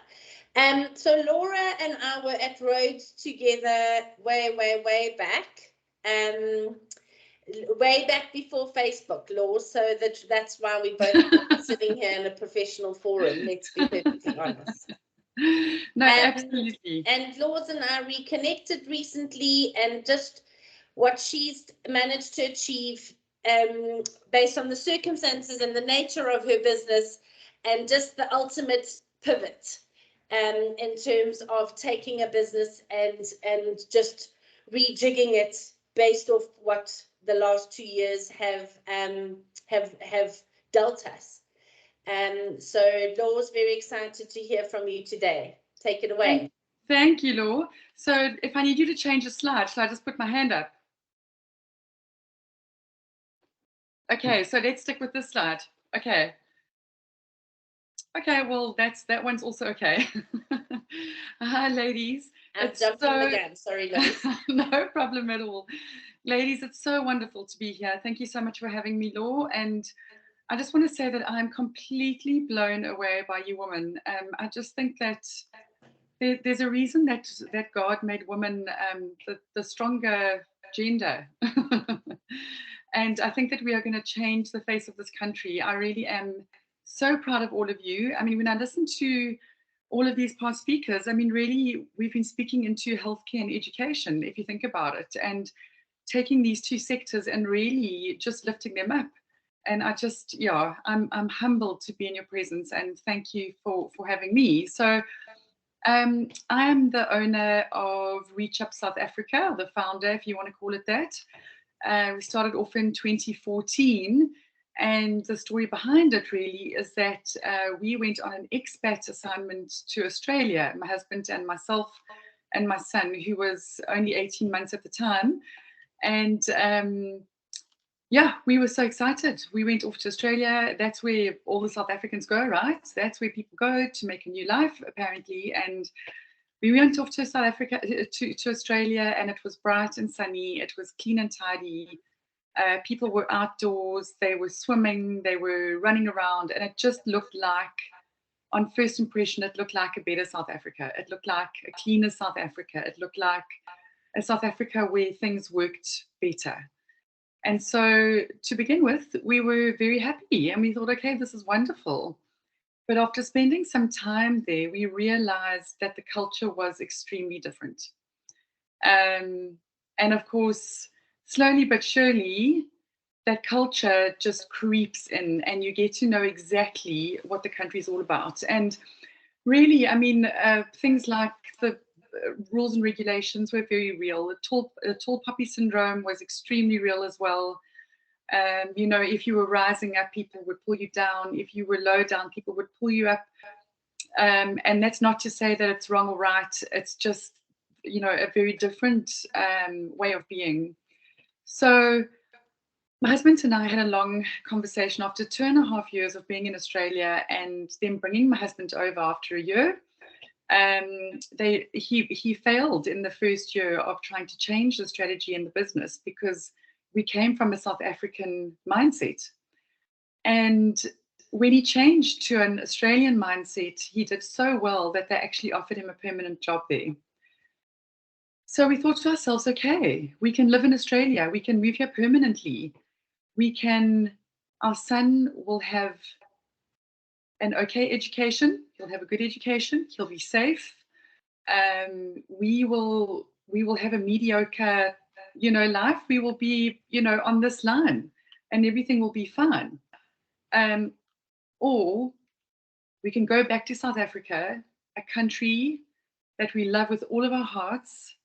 So Laura and I were at Rhodes together way back, way back before Facebook, Law. So that's why we both sitting here in a professional forum. Let's be perfectly honest. No, absolutely. And Laws and I reconnected recently, and just what she's managed to achieve based on the circumstances and the nature of her business, and just the ultimate pivot in terms of taking a business and just rejigging it based off what the last 2 years have dealt us. So Law's very excited to hear from you today. Take it away. Thank you, Law. So if I need you to change a slide, shall I just put my hand up? Okay, so let's stick with this slide. Okay. Okay, well, that one's also okay. Hi, ladies. I'm jumping the gun. Sorry, ladies. No problem at all. Ladies, it's so wonderful to be here. Thank you so much for having me, Law. And I just want to say that I'm completely blown away by you women. I just think that there's a reason that God made women the stronger gender. And I think that we are going to change the face of this country. I really am so proud of all of you. I mean, when I listen to all of these past speakers, I mean, really, we've been speaking into healthcare and education, if you think about it, and taking these two sectors and really just lifting them up. And I just, yeah, I'm humbled to be in your presence, and thank you for having me. So I am the owner of Reach Up South Africa, the founder, if you want to call it that. We started off in 2014, and the story behind it really is that we went on an expat assignment to Australia, my husband and myself and my son, who was only 18 months at the time. And yeah, we were so excited. We went off to Australia. That's where all the South Africans go, right? That's where people go to make a new life, apparently. And we went off to South Africa, to Australia, and it was bright and sunny. It was clean and tidy. People were outdoors. They were swimming. They were running around. And it just looked like, on first impression, it looked like a better South Africa. It looked like a cleaner South Africa. It looked like a South Africa where things worked better. And so to begin with, we were very happy and we thought, okay, this is wonderful. But after spending some time there, we realized that the culture was extremely different. And of course, slowly but surely, that culture just creeps in and you get to know exactly what the country is all about. And really, I mean, things like the rules and regulations were very real. The tall poppy syndrome was extremely real as well. You know, if you were rising up, people would pull you down. If you were low down, people would pull you up. And that's not to say that it's wrong or right. It's just, you know, a very different way of being. So my husband and I had a long conversation after 2.5 years of being in Australia and then bringing my husband over after a year. He failed in the first year of trying to change the strategy in the business because we came from a South African mindset. And when he changed to an Australian mindset, he did so well that they actually offered him a permanent job there. So we thought to ourselves, okay, we can live in Australia. We can move here permanently. Our son will have an okay education. He'll have a good education. He'll be safe. We will have a mediocre, you know, life. We will be, you know, on this line and everything will be fine. Or we can go back to South Africa, a country that we love with all of our hearts.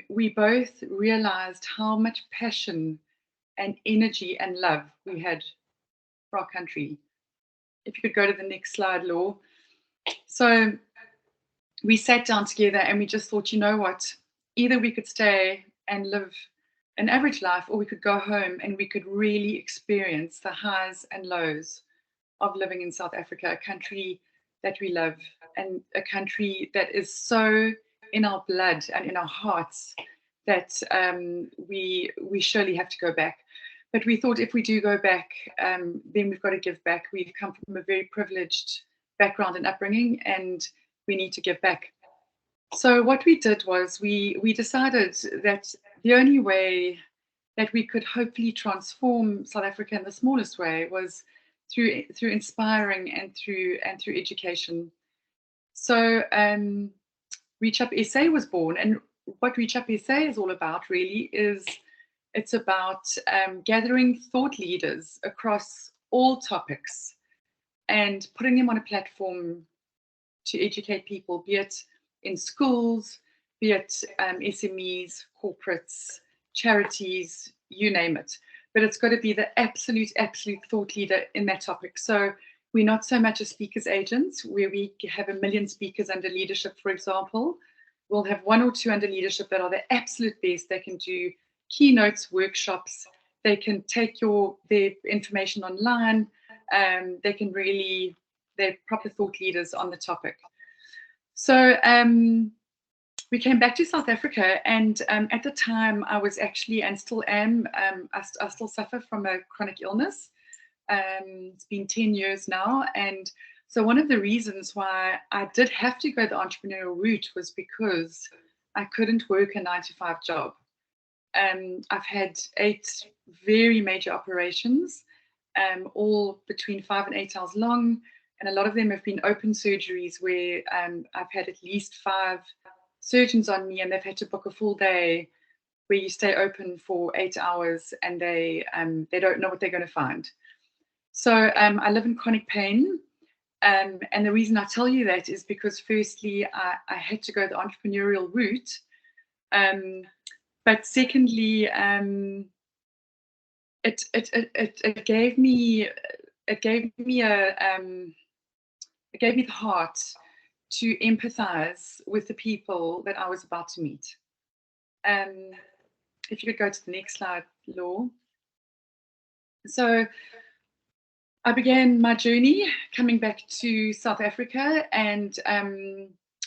We both realized how much passion and energy and love we had for our country. If you could go to the next slide, Law. So we sat down together and we just thought, you know what, either we could stay and live an average life, or we could go home and we could really experience the highs and lows of living in South Africa, a country that we love and a country that is so in our blood and in our hearts that we surely have to go back. But we thought if we do go back, then we've got to give back. We've come from a very privileged background and upbringing, and we need to give back. So what we did was we decided that the only way that we could hopefully transform South Africa in the smallest way was through inspiring and through education. So Reach Up SA was born, and what Reach Up SA is all about really is it's about gathering thought leaders across all topics and putting them on a platform to educate people, be it in schools, be it SMEs, corporates, charities, you name it. But it's got to be the absolute thought leader in that topic. So we're not so much a speakers agent where we have 1 million speakers under leadership, for example. We'll have 1 or 2 under leadership that are the absolute best. They can do keynotes, workshops. They can take their information online. They're proper thought leaders on the topic. So we came back to South Africa, and at the time I was actually, and still am, I still suffer from a chronic illness. It's been 10 years now, and so one of the reasons why I did have to go the entrepreneurial route was because I couldn't work a 9-to-5 job. I've had 8 very major operations, all between 5 and 8 hours long, and a lot of them have been open surgeries where I've had at least 5 surgeons on me, and they've had to book a full day where you stay open for 8 hours, and they don't know what they're going to find. So I live in chronic pain, and the reason I tell you that is because firstly I had to go the entrepreneurial route, but secondly it gave me the heart to empathize with the people that I was about to meet. if you could go to the next slide, Law. So I began my journey coming back to South Africa, and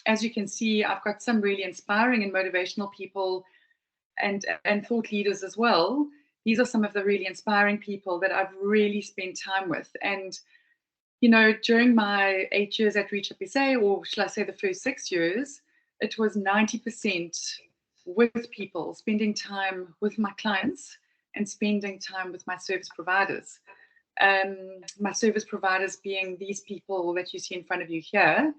as you can see, I've got some really inspiring and motivational people and thought leaders as well. These are some of the really inspiring people that I've really spent time with. And, you know, during my 8 years at WIT SA, or shall I say the first 6 years, it was 90% with people, spending time with my clients and spending time with my service providers. My service providers being these people that you see in front of you here,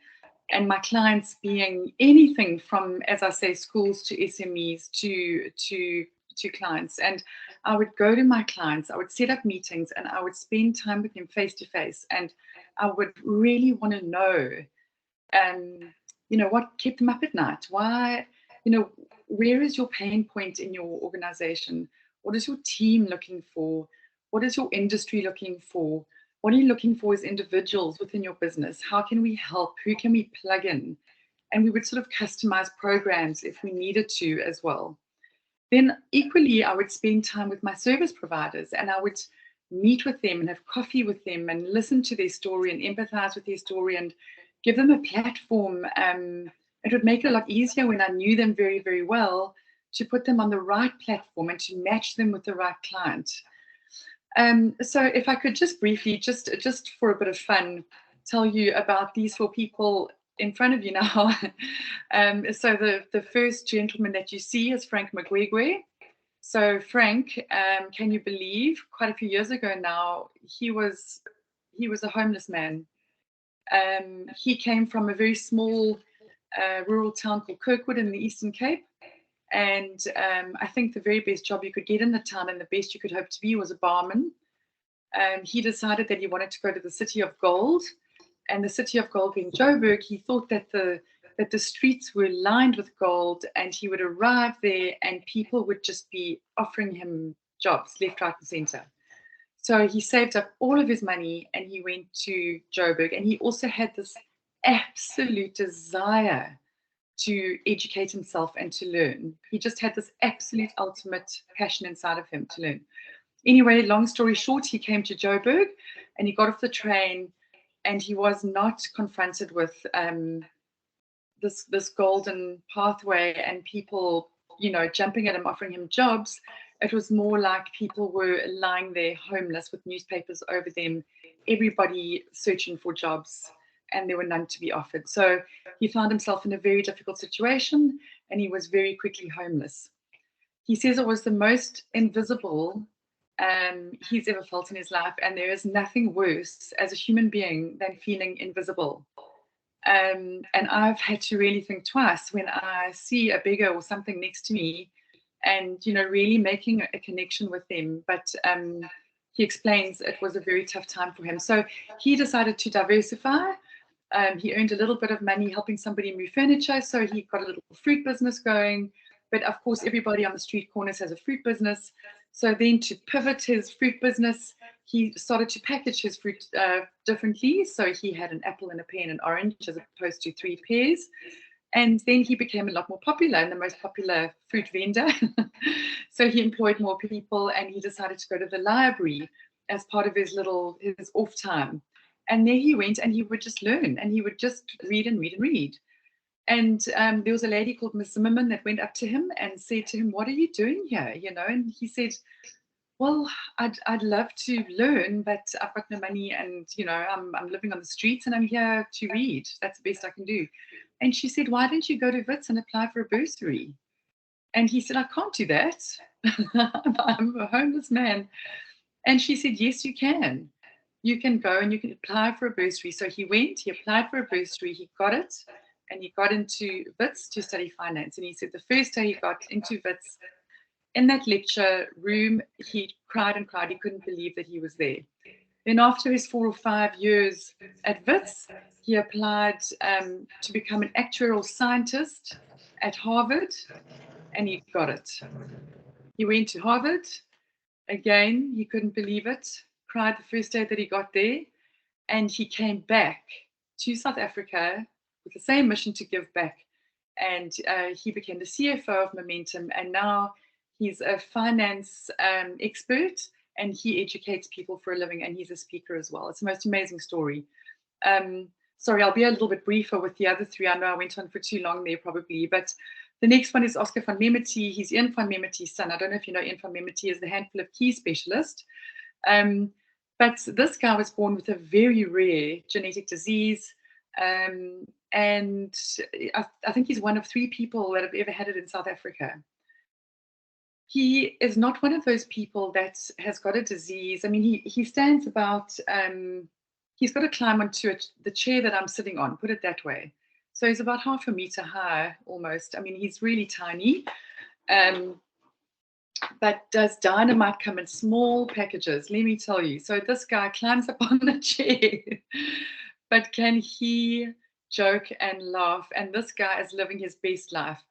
and my clients being anything from, as I say, schools to SMEs to clients. And I would go to my clients, I would set up meetings, and I would spend time with them face to face. And I would really want to know, you know, what kept them up at night? Why, you know, where is your pain point in your organization? What is your team looking for? What is your industry looking for? What are you looking for as individuals within your business? How can we help? Who can we plug in? And we would sort of customize programs if we needed to as well. Then equally, I would spend time with my service providers, and I would meet with them and have coffee with them and listen to their story and empathize with their story and give them a platform. It would make it a lot easier when I knew them very, very well to put them on the right platform and to match them with the right client. So if I could just briefly, just for a bit of fun, tell you about these 4 people in front of you now. So the first gentleman that you see is Frank Magwegwe. So Frank, can you believe, quite a few years ago now, he was a homeless man. He came from a very small rural town called Kirkwood in the Eastern Cape. And I think the very best job you could get in the town and the best you could hope to be was a barman. He decided that he wanted to go to the City of Gold, and the City of Gold being Joburg, he thought that the streets were lined with gold, and he would arrive there and people would just be offering him jobs left, right, and center. So he saved up all of his money and he went to Joburg, and he also had this absolute desire to educate himself and to learn. He just had this absolute ultimate passion inside of him to learn. Anyway, long story short, he came to Joburg and he got off the train, and he was not confronted with this golden pathway and people, you know, jumping at him, offering him jobs. It was more like people were lying there homeless with newspapers over them, everybody searching for jobs, and there were none to be offered. So he found himself in a very difficult situation, and he was very quickly homeless. He says it was the most invisible he's ever felt in his life, and there is nothing worse as a human being than feeling invisible. And I've had to really think twice when I see a beggar or something next to me, and, you know, really making a connection with them. But he explains it was a very tough time for him. So he decided to diversify. He earned a little bit of money helping somebody move furniture, so he got a little fruit business going. But of course, everybody on the street corners has a fruit business. So then to pivot his fruit business, he started to package his fruit differently. So he had an apple and a pear and an orange as opposed to 3 pears. And then he became a lot more popular and the most popular fruit vendor. So he employed more people, and he decided to go to the library as part of his off time. And there he went, and he would just learn, and he would just read and read and read. And there was a lady called Miss Zimmerman that went up to him and said to him, "What are you doing here?" You know, and he said, "Well, I'd love to learn, but I've got no money, and, you know, I'm living on the streets, and I'm here to read. That's the best I can do." And she said, "Why don't you go to WITS and apply for a bursary?" And he said, "I can't do that. I'm a homeless man." And she said, "Yes, you can. You can go and you can apply for a bursary." So he went, he applied for a bursary, he got it, and he got into WITS to study finance. And he said the first day he got into WITS, in that lecture room, he cried and cried. He couldn't believe that he was there. Then after his 4 or 5 years at WITS, he applied to become an actuarial scientist at Harvard, and he got it. He went to Harvard. Again, he couldn't believe it. Cried the first day that he got there, and he came back to South Africa with the same mission to give back. And he became the CFO of Momentum, and now He's a finance expert, and he educates people for a living, and he's a speaker as well. It's the most amazing story. Sorry, I'll be a little bit briefer with the other three. I know I went on for too long there probably, but the next one is Oscar van Memety. He's Ian van Memety's son. I don't know if you know Ian van Memety is the handful of key specialist. But this guy was born with a very rare genetic disease. And I think he's one of 3 people that have ever had it in South Africa. He is not one of those people that has got a disease. I mean, he stands about, he's got to climb onto the chair that I'm sitting on, put it that way. So he's about 0.5 meter high almost. I mean, he's really tiny. But does dynamite come in small packages? Let me tell you. So this guy climbs up on the chair, but can he joke and laugh? And this guy is living his best life.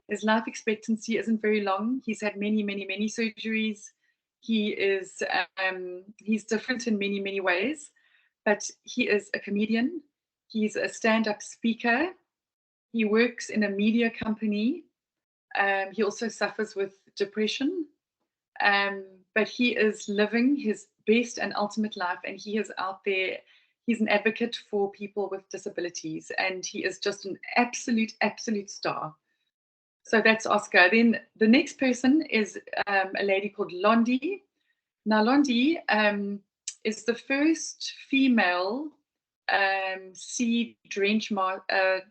His life expectancy isn't very long. He's had many, many, many surgeries. He is, he's different in many, many ways, but he is a comedian. He's a stand-up speaker. He works in a media company. He also suffers with depression, but he is living his best and ultimate life, and he is out there. He's an advocate for people with disabilities, and he is just an absolute, absolute star. So that's Oscar. Then the next person is a lady called Londi. Now, Londi is the first female sea dredge master.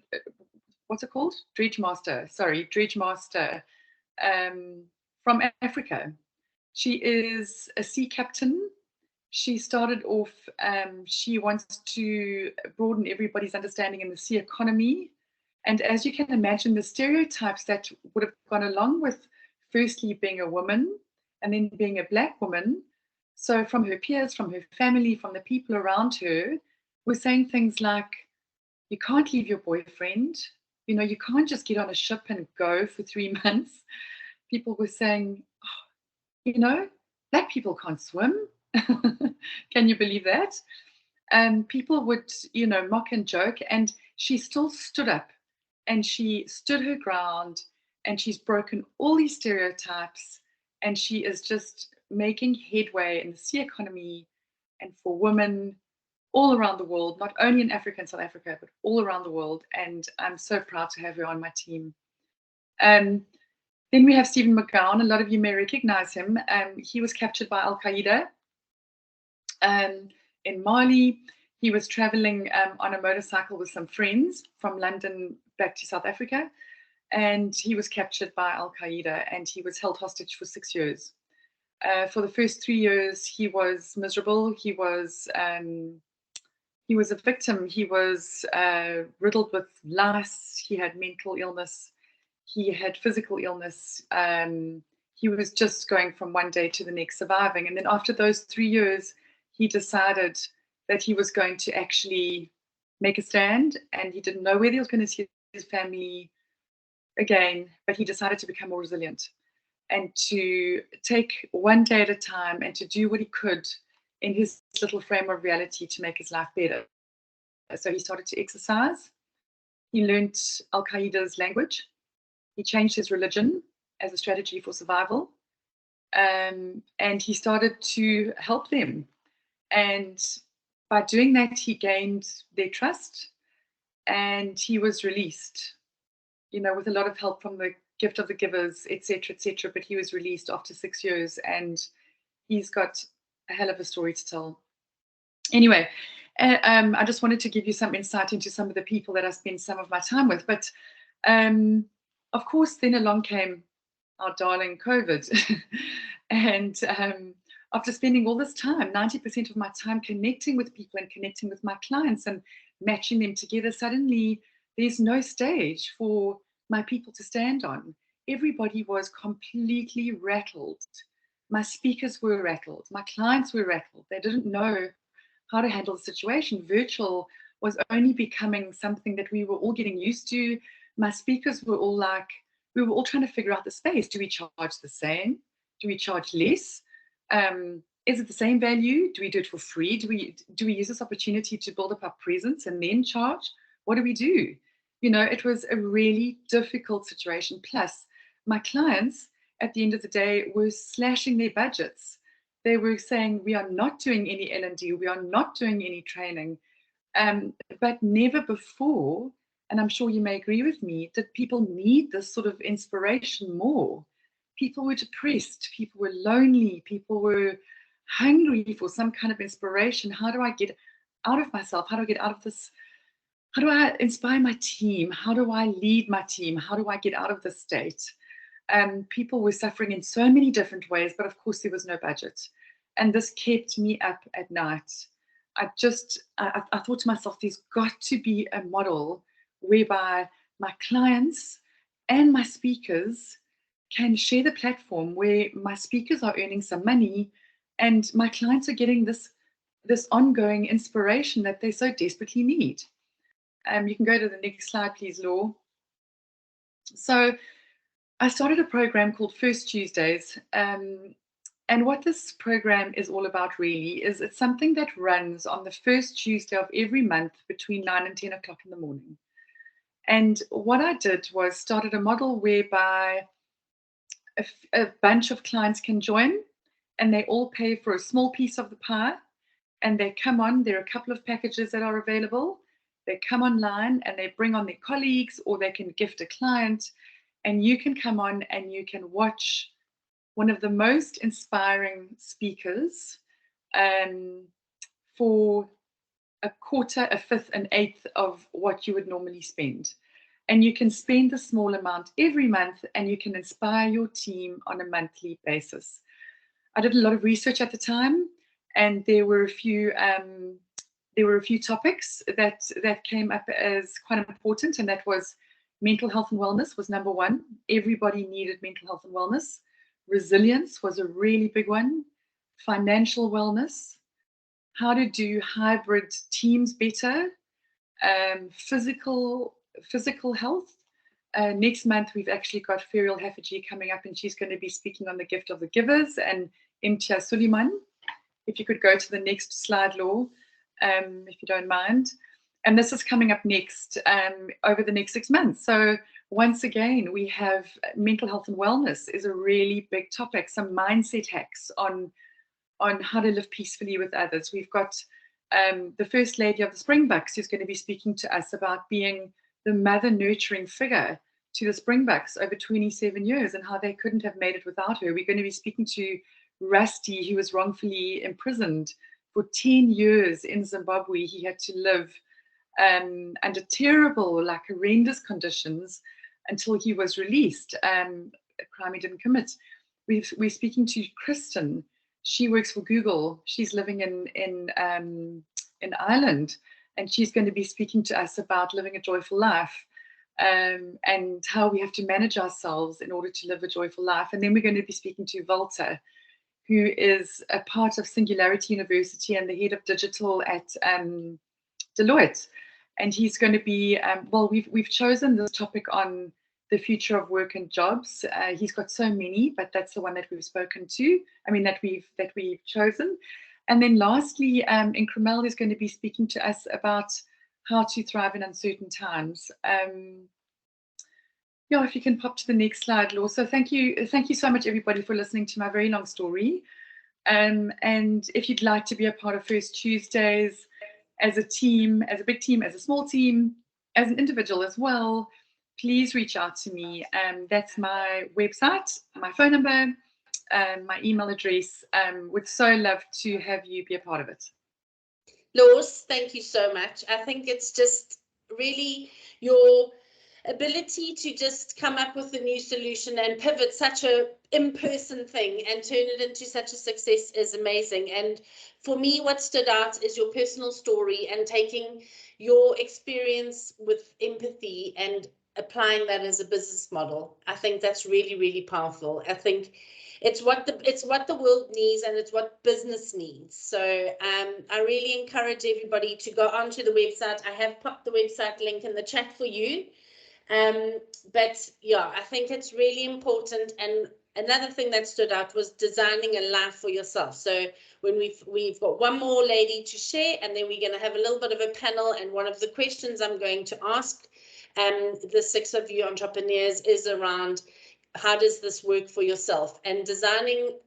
What's it called? Dredge master. Sorry, dredge master from Africa. She is a sea captain. She started off, she wants to broaden everybody's understanding in the sea economy. And as you can imagine, the stereotypes that would have gone along with firstly being a woman and then being a Black woman. So from her peers, from her family, from the people around her, were saying things like, you can't leave your boyfriend. You know, you can't just get on a ship and go for 3 months. People were saying, oh, you know, Black people can't swim. Can you believe that? People would, you know, mock and joke, and she still stood up and she stood her ground, and she's broken all these stereotypes, and she is just making headway in the sea economy and for women all around the world, not only in Africa and South Africa, but all around the world. And I'm so proud to have her on my team. Then we have Stephen McGowan. A lot of you may recognize him. He was captured by Al-Qaeda in Mali. He was traveling on a motorcycle with some friends from London back to South Africa. And he was captured by Al-Qaeda, and he was held hostage for 6 years. For the first 3 years, he was miserable. He was a victim. He was riddled with lice. He had mental illness. He had physical illness. He was just going from one day to the next, surviving. And then after those 3 years, he decided that he was going to actually make a stand, and he didn't know whether he was going to see his family again, but he decided to become more resilient and to take one day at a time and to do what he could in his little frame of reality to make his life better. So he started to exercise. He learned Al-Qaeda's language. He changed his religion as a strategy for survival. And he started to help them. And by doing that, he gained their trust, and he was released, you know, with a lot of help from the gift of the givers, etc., etc. But he was released after 6 years, and he's got a hell of a story to tell. Anyway, I just wanted to give you some insight into some of the people that I spend some of my time with. But of course, then along came our darling COVID. And after spending all this time, 90% of my time connecting with people and connecting with my clients and matching them together, suddenly there's no stage for my people to stand on. Everybody was completely rattled. My speakers were rattled. My clients were rattled. They didn't know how to handle the situation. Virtual was only becoming something that we were all getting used to. My speakers were all like, we were all trying to figure out the space. Do we charge the same? Do we charge less? Is it the same value? Do we do it for free? Do we use this opportunity to build up our presence and then charge? What do we do? You know, it was a really difficult situation. Plus, my clients at the end of the day were slashing their budgets. They were saying, we are not doing any L&D, we are not doing any training. But never before, and I'm sure you may agree with me, did people need this sort of inspiration more. People were depressed, people were lonely, people were hungry for some kind of inspiration. How do I get out of myself? How do I get out of this? How do I inspire my team? How do I lead my team? How do I get out of this state? People were suffering in so many different ways, but of course there was no budget. And this kept me up at night. I thought to myself, there's got to be a model whereby my clients and my speakers can share the platform, where my speakers are earning some money and my clients are getting this ongoing inspiration that they so desperately need. You can go to the next slide, please, Law. So I started a program called First Tuesdays. And what this program is all about really is it's something that runs on the first Tuesday of every month between 9 and 10 o'clock in the morning. And what I did was started a model whereby a bunch of clients can join and they all pay for a small piece of the pie, and they come on. There are a couple of packages that are available. They come online and they bring on their colleagues, or they can gift a client, and you can come on and you can watch one of the most inspiring speakers for a quarter, a fifth, an eighth of what you would normally spend. And you can spend a small amount every month and you can inspire your team on a monthly basis. I did a lot of research at the time, and there were a few topics that came up as quite important, and that was mental health and wellness was number one. Everybody needed mental health and wellness. Resilience was a really big one. Financial wellness, how to do hybrid teams better, physical health. Next month, we've actually got Ferial Haffajee coming up, and she's going to be speaking on the gift of the givers, and Imtia Suleiman. If you could go to the next slide, Law, if you don't mind. And this is coming up next over the next 6 months. So once again, we have mental health and wellness is a really big topic, some mindset hacks on how to live peacefully with others. We've got the First Lady of the Springbucks who's going to be speaking to us about being the mother nurturing figure to the Springbucks over 27 years and how they couldn't have made it without her. We're going to be speaking to Rusty, who was wrongfully imprisoned for 10 years in Zimbabwe. He had to live under terrible, horrendous conditions until he was released, a crime he didn't commit. We're speaking to Kristen. She works for Google. She's living in Ireland, and she's going to be speaking to us about living a joyful life and how we have to manage ourselves in order to live a joyful life. And then we're going to be speaking to Walter, who is a part of Singularity University and the head of digital at Deloitte. And he's going to be, we've chosen this topic on the future of work and jobs. He's got so many, but that's the one that we've that we've chosen. And then lastly, Incremel is going to be speaking to us about how to thrive in uncertain times. If you can pop to the next slide, Law. So thank you so much, everybody, for listening to my very long story. And if you'd like to be a part of First Tuesdays, as a team, as a big team, as a small team, as an individual as well, please reach out to me. That's my website, my phone number, my email address. Would so love to have you be a part of it. Laws, thank you so much. I think it's just really your ability to just come up with a new solution and pivot such a in-person thing and turn it into such a success is amazing. And for me, what stood out is your personal story and taking your experience with empathy and applying that as a business model. I think that's really, really powerful. I think it's what the world needs, and it's what business needs. So I really encourage everybody to go onto the website. I have popped the website link in the chat for you. But yeah, I think it's really important. And another thing that stood out was designing a life for yourself. So when we've got one more lady to share, and then we're going to have a little bit of a panel. And one of the questions I'm going to ask the 6 of you entrepreneurs is around how does this work for yourself? And designing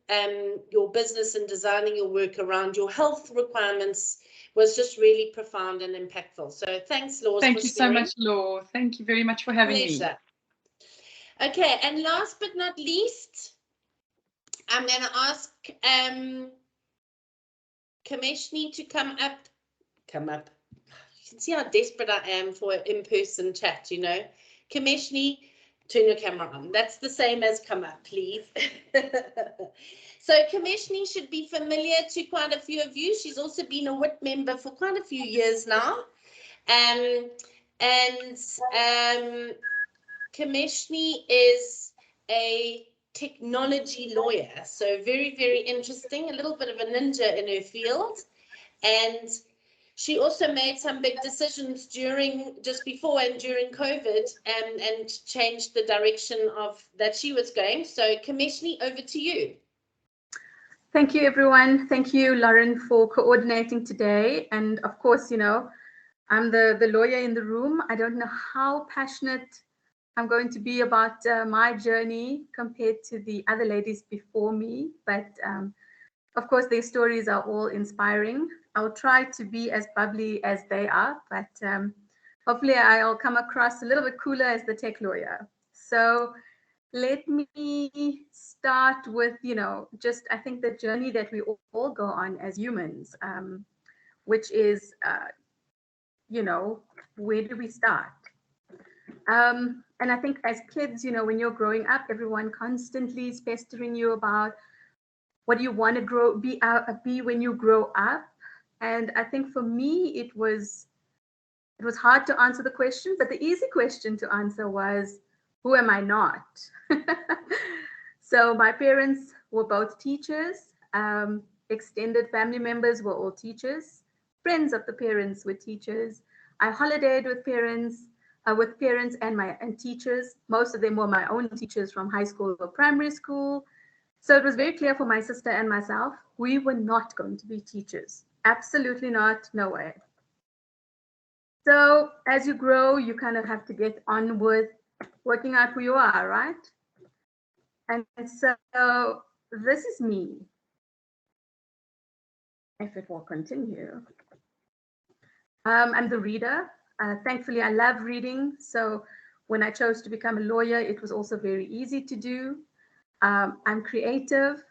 your business and designing your work around your health requirements was just really profound and impactful. So thanks, Laws, Thank for you so sharing. much, Law. Thank you very much for having Pleasure. Okay, and last but not least, I'm going to ask Komeshni to come up. You can see how desperate I am for an in-person chat, you know. Komeshni, turn your camera on. That's the same as come up, please. So Komeshni should be familiar to quite a few of you. She's also been a WIT member for quite a few years now. Komeshni is a technology lawyer, so very, very interesting, a little bit of a ninja in her field. And she also made some big decisions just before and during COVID and changed the direction of that she was going. So Komeshni, over to you. Thank you, everyone. Thank you, Lauren, for coordinating today. And of course, you know, I'm the lawyer in the room. I don't know how passionate I'm going to be about my journey compared to the other ladies before me. But of course, their stories are all inspiring. I'll try to be as bubbly as they are, but hopefully I'll come across a little bit cooler as the tech lawyer. So let me start with, you know, just I think the journey that we all go on as humans, which is, you know, where do we start? And I think as kids, you know, when you're growing up, everyone constantly is pestering you about what do you want to be when you grow up. And I think for me, it was hard to answer the question, but the easy question to answer was, who am I not? So my parents were both teachers. Extended family members were all teachers. Friends of the parents were teachers. I holidayed with parents and teachers. Most of them were my own teachers from high school or primary school. So it was very clear for my sister and myself, we were not going to be teachers. Absolutely not, no way. So as you grow, you kind of have to get on with working out who you are, right? And so this is me, if it will continue. I'm the reader. Thankfully, I love reading. So when I chose to become a lawyer, it was also very easy to do. I'm creative,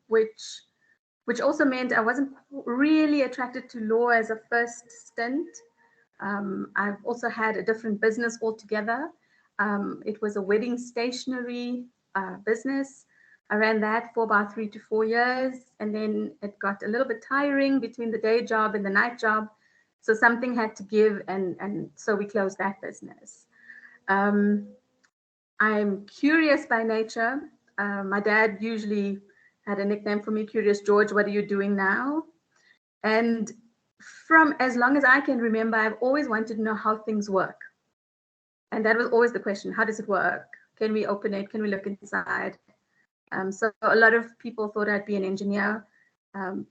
which also meant I wasn't really attracted to law as a first stint. I've also had a different business altogether. It was a wedding stationery business. I ran that for about 3 to 4 years, and then it got a little bit tiring between the day job and the night job. So something had to give, and so we closed that business. I'm curious by nature. My dad usually had a nickname for me, Curious George, what are you doing now? And from as long as I can remember, I've always wanted to know how things work. And that was always the question, how does it work? Can we open it? Can we look inside? So a lot of people thought I'd be an engineer.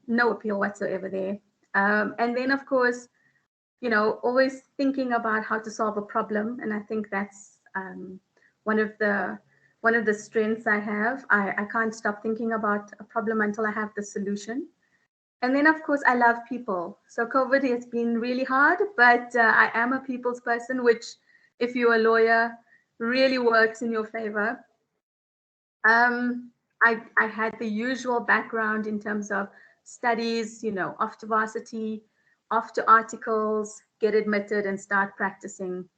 No appeal whatsoever there. And then, of course, you know, always thinking about how to solve a problem. And I think that's one of the strengths I have. I can't stop thinking about a problem until I have the solution. And then, of course, I love people. So COVID has been really hard, but I am a people's person, which, if you're a lawyer, really works in your favor. I had the usual background in terms of studies, you know, off to varsity, off to articles, get admitted and start practicing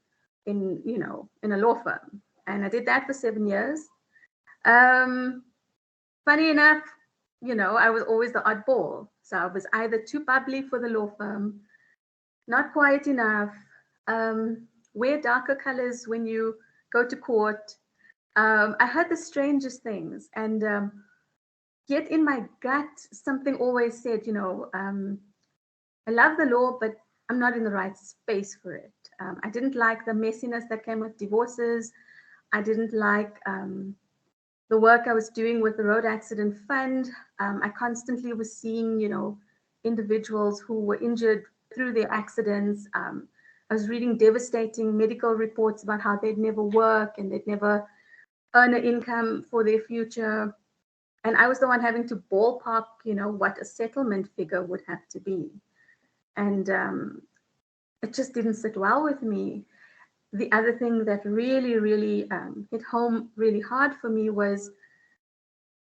in, you know, in a law firm. And I did that for 7 years. Funny enough, you know, I was always the oddball. So I was either too bubbly for the law firm, not quiet enough, wear darker colors when you go to court. I heard the strangest things, and yet in my gut, something always said, you know, I love the law, but I'm not in the right space for it. I didn't like the messiness that came with divorces. I didn't like the work I was doing with the Road Accident Fund. I constantly was seeing, you know, individuals who were injured through their accidents. I was reading devastating medical reports about how they'd never work and they'd never earn an income for their future. And I was the one having to ballpark, what a settlement figure would have to be. And it just didn't sit well with me. The other thing that really, really hit home really hard for me was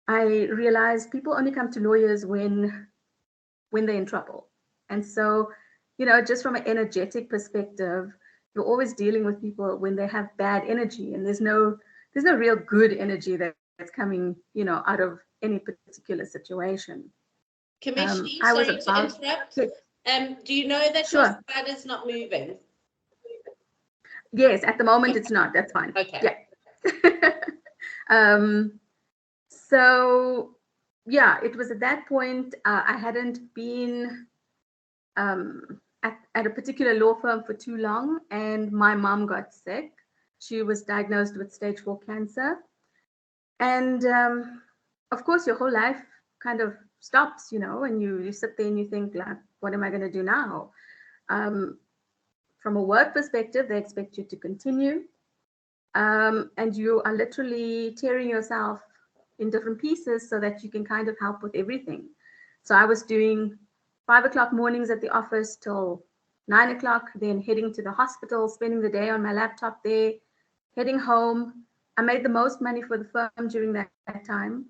I realized people only come to lawyers when they're in trouble. And so, just from an energetic perspective, you're always dealing with people when they have bad energy, and there's no real good energy that's coming, out of any particular situation. Komeshni, I was sorry to interrupt. Do you know that Sure. your spider's not moving? Yes, at the moment it's not. That's fine. Okay. Yeah. So yeah, it was at that point I hadn't been at a particular law firm for too long, and my mom got sick. She was diagnosed with stage 4 cancer. And of course, your whole life kind of stops, and you sit there and you think, like, what am I going to do now? From a work perspective, they expect you to continue. And you are literally tearing yourself in different pieces so that you can kind of help with everything. So I was doing 5 o'clock mornings at the office till 9 o'clock, then heading to the hospital, spending the day on my laptop there, heading home. I made the most money for the firm during that time,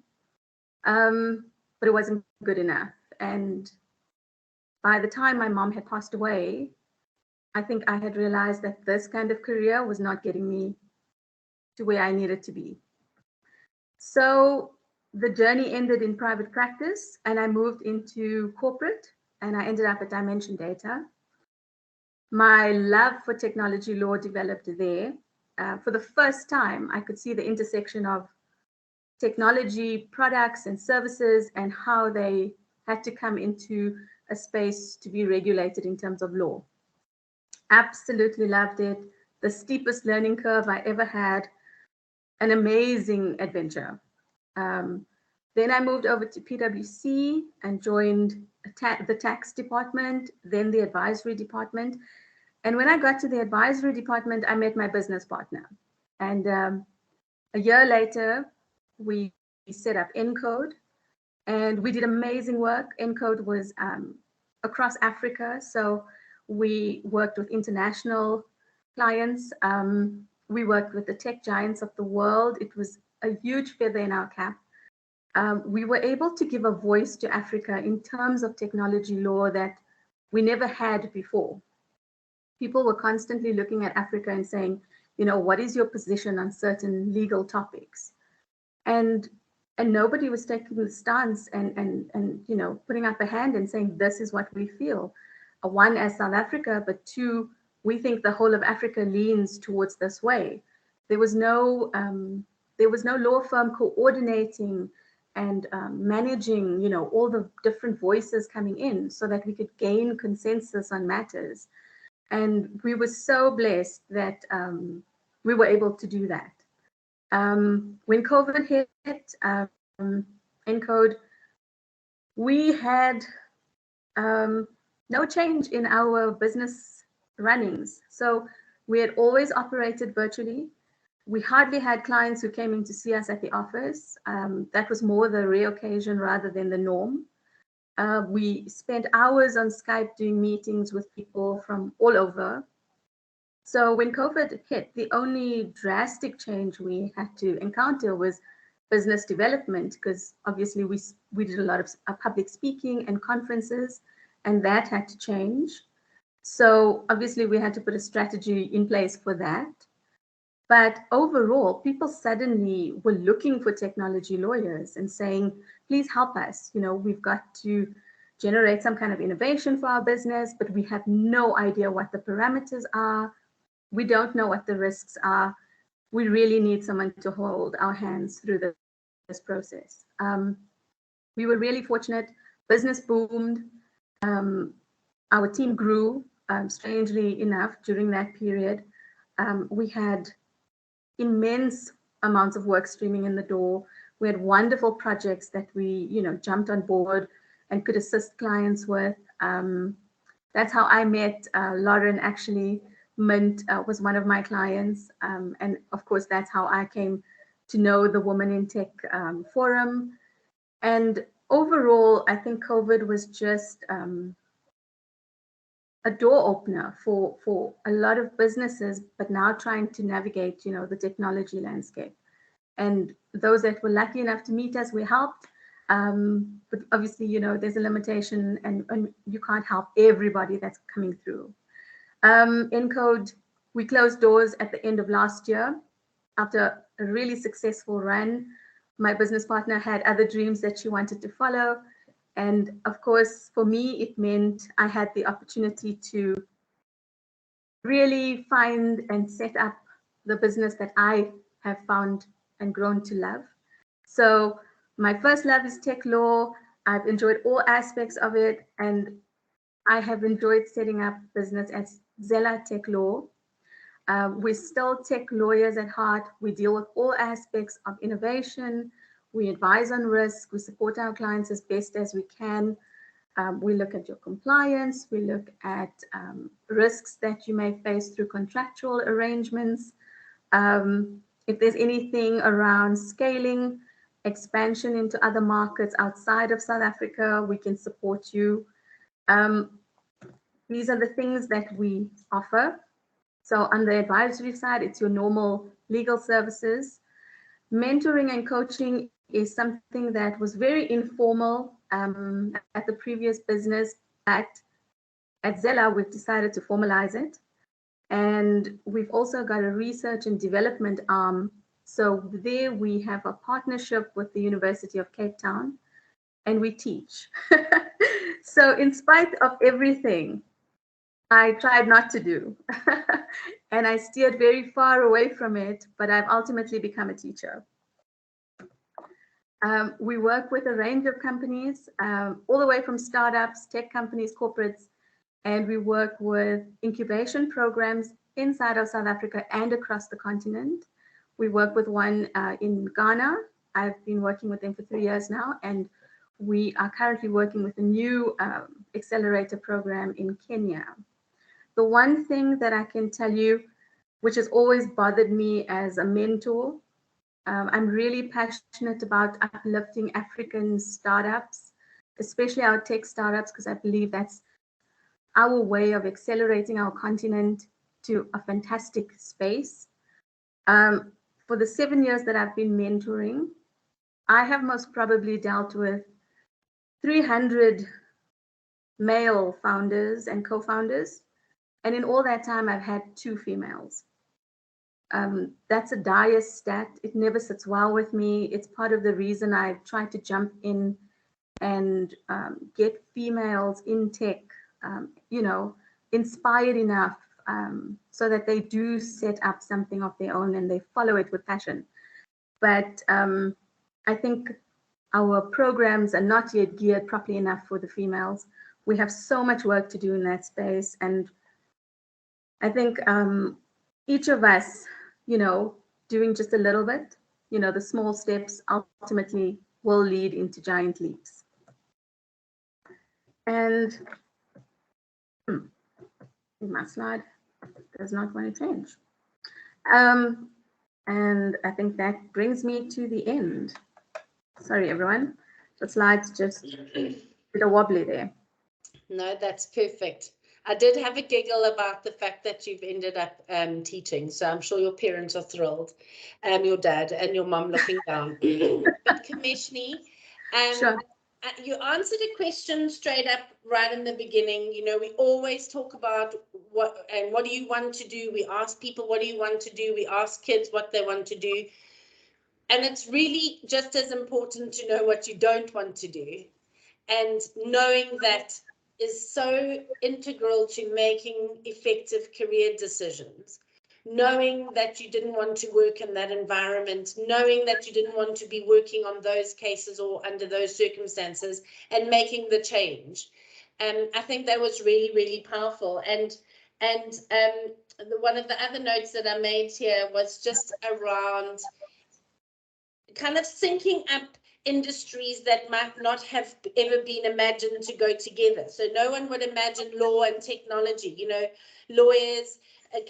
but it wasn't good enough. And by the time my mom had passed away, I think I had realized that this kind of career was not getting me to where I needed to be. So the journey ended in private practice, and I moved into corporate, and I ended up at Dimension Data. My love for technology law developed there. For the first time, I could see the intersection of technology products and services and how they had to come into a space to be regulated in terms of law. Absolutely loved it. The steepest learning curve I ever had. An amazing adventure. Then I moved over to PwC and joined the tax department, then the advisory department. And when I got to the advisory department, I met my business partner. And a year later, we set up Encode, and we did amazing work. Encode was across Africa, so we worked with international clients. We worked with the tech giants of the world. It was a huge feather in our cap. We were able to give a voice to Africa in terms of technology law that we never had before. People were constantly looking at Africa and saying, what is your position on certain legal topics? And nobody was taking the stance and putting up a hand and saying, this is what we feel. One, as South Africa, but two, we think the whole of Africa leans towards this way. There was no law firm coordinating and managing, all the different voices coming in so that we could gain consensus on matters. And we were so blessed that we were able to do that. When COVID hit, Encode, we had no change in our business runnings. So we had always operated virtually. We hardly had clients who came in to see us at the office. That was more the rare occasion rather than the norm. We spent hours on Skype doing meetings with people from all over. So when COVID hit, the only drastic change we had to encounter was business development, because obviously we did a lot of public speaking and conferences, and that had to change. So obviously we had to put a strategy in place for that. But overall, people suddenly were looking for technology lawyers and saying, please help us. We've got to generate some kind of innovation for our business, but we have no idea what the parameters are. We don't know what the risks are. We really need someone to hold our hands through this process. We were really fortunate. Business boomed. Our team grew, strangely enough, during that period. We had immense amounts of work streaming in the door. We had wonderful projects that we, jumped on board and could assist clients with. That's how I met Lauren, actually. Mint was one of my clients. And of course, that's how I came to know the Women in Tech Forum. And overall, I think COVID was just a door opener for a lot of businesses, but now trying to navigate, the technology landscape. And those that were lucky enough to meet us, we helped. But obviously, there's a limitation and you can't help everybody that's coming through. Encode, we closed doors at the end of last year after a really successful run. My business partner had other dreams that she wanted to follow. And of course, for me, it meant I had the opportunity to really find and set up the business that I have found and grown to love. So my first love is tech law. I've enjoyed all aspects of it, and I have enjoyed setting up business at Zela Tech Law. We're still tech lawyers at heart. We deal with all aspects of innovation. We advise on risk. We support our clients as best as we can. We look at your compliance. We look at risks that you may face through contractual arrangements. If there's anything around scaling, expansion into other markets outside of South Africa, we can support you. These are the things that we offer. So on the advisory side, it's your normal legal services. Mentoring and coaching is something that was very informal at the previous business. At Zela, we've decided to formalize it. And we've also got a research and development arm. So there we have a partnership with the University of Cape Town, and we teach. So in spite of everything I tried not to do, and I steered very far away from it, but I've ultimately become a teacher. We work with a range of companies, all the way from startups, tech companies, corporates, and we work with incubation programs inside of South Africa and across the continent. We work with one in Ghana. I've been working with them for 3 years now, and we are currently working with a new accelerator program in Kenya. The one thing that I can tell you, which has always bothered me as a mentor, I'm really passionate about uplifting African startups, especially our tech startups, because I believe that's our way of accelerating our continent to a fantastic space. For the 7 years that I've been mentoring, I have most probably dealt with 300 male founders and co-founders. And in all that time, I've had 2 females. That's a dire stat. It never sits well with me. It's part of the reason I tried to jump in and get females in tech, inspired enough so that they do set up something of their own and they follow it with passion. But I think our programs are not yet geared properly enough for the females. We have so much work to do in that space. And I think each of us, doing just a little bit, the small steps ultimately will lead into giant leaps. And my slide does not want to change. And I think that brings me to the end. Sorry, everyone. The slides just did a wobbly there. No, that's perfect. I did have a giggle about the fact that you've ended up teaching, so I'm sure your parents are thrilled, your dad and your mum looking down. But Komeshni, Sure. You answered a question straight up right in the beginning. We always talk about what do you want to do? We ask people, what do you want to do? We ask kids what they want to do. And it's really just as important to know what you don't want to do. And knowing that is so integral to making effective career decisions. Knowing that you didn't want to work in that environment, knowing that you didn't want to be working on those cases or under those circumstances, and making the change. I think that was really, really powerful. And one of the other notes that I made here was just around kind of syncing up industries that might not have ever been imagined to go together. So no one would imagine law and technology, you know, lawyers,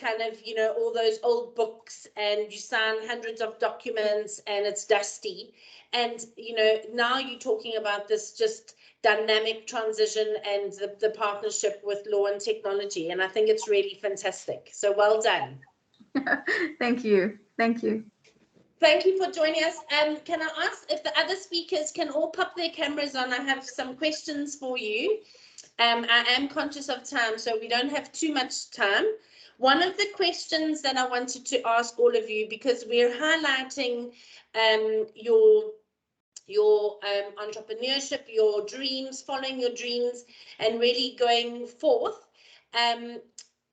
kind of, you know, all those old books, and you sign hundreds of documents and it's dusty. And, you know, now you're talking about this just dynamic transition and the partnership with law and technology. And I think it's really fantastic. So well done. Thank you. Thank you. Thank you for joining us. Can I ask if the other speakers can all pop their cameras on? I have some questions for you. I am conscious of time, so we don't have too much time. One of the questions that I wanted to ask all of you, because we're highlighting your entrepreneurship, your dreams, following your dreams, and really going forth.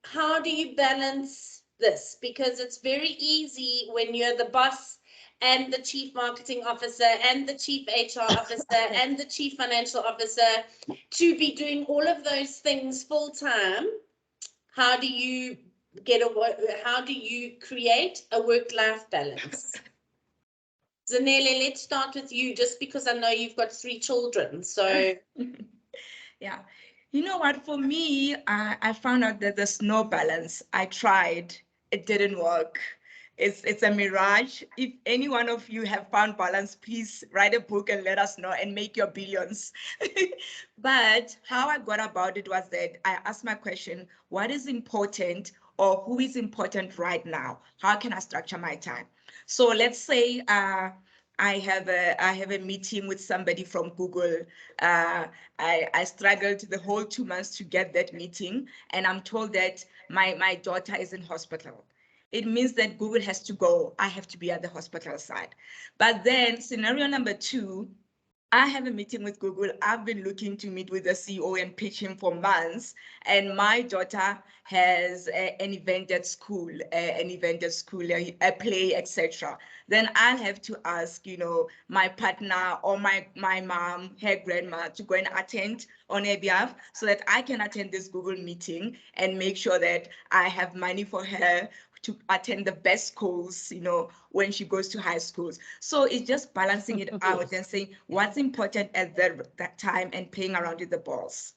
How do you balance this? Because it's very easy when you're the boss and the chief marketing officer and the chief HR officer and the chief financial officer to be doing all of those things full time. How do you create a work-life balance? Zanele, let's start with you, just because I know you've got 3 children. So yeah, you know what, for me, I found out that there's no balance. I tried, it didn't work. It's a mirage. If any one of you have found balance, please write a book and let us know and make your billions. But how I got about it was that I asked my question, what is important, or who is important right now? How can I structure my time? So let's say I have a meeting with somebody from Google. I struggled the whole 2 months to get that meeting, and I'm told that my daughter is in hospital. It means that Google has to go. I have to be at the hospital side. But then scenario number 2, I have a meeting with Google. I've been looking to meet with the CEO and pitch him for months. And my daughter has an event at school, a play, etc. Then I'll have to ask, you know, my partner or my mom, her grandma, to go and attend on her behalf so that I can attend this Google meeting and make sure that I have money for her to attend the best schools, you know, when she goes to high schools. So it's just balancing it out and saying what's important at that time and playing around with the balls.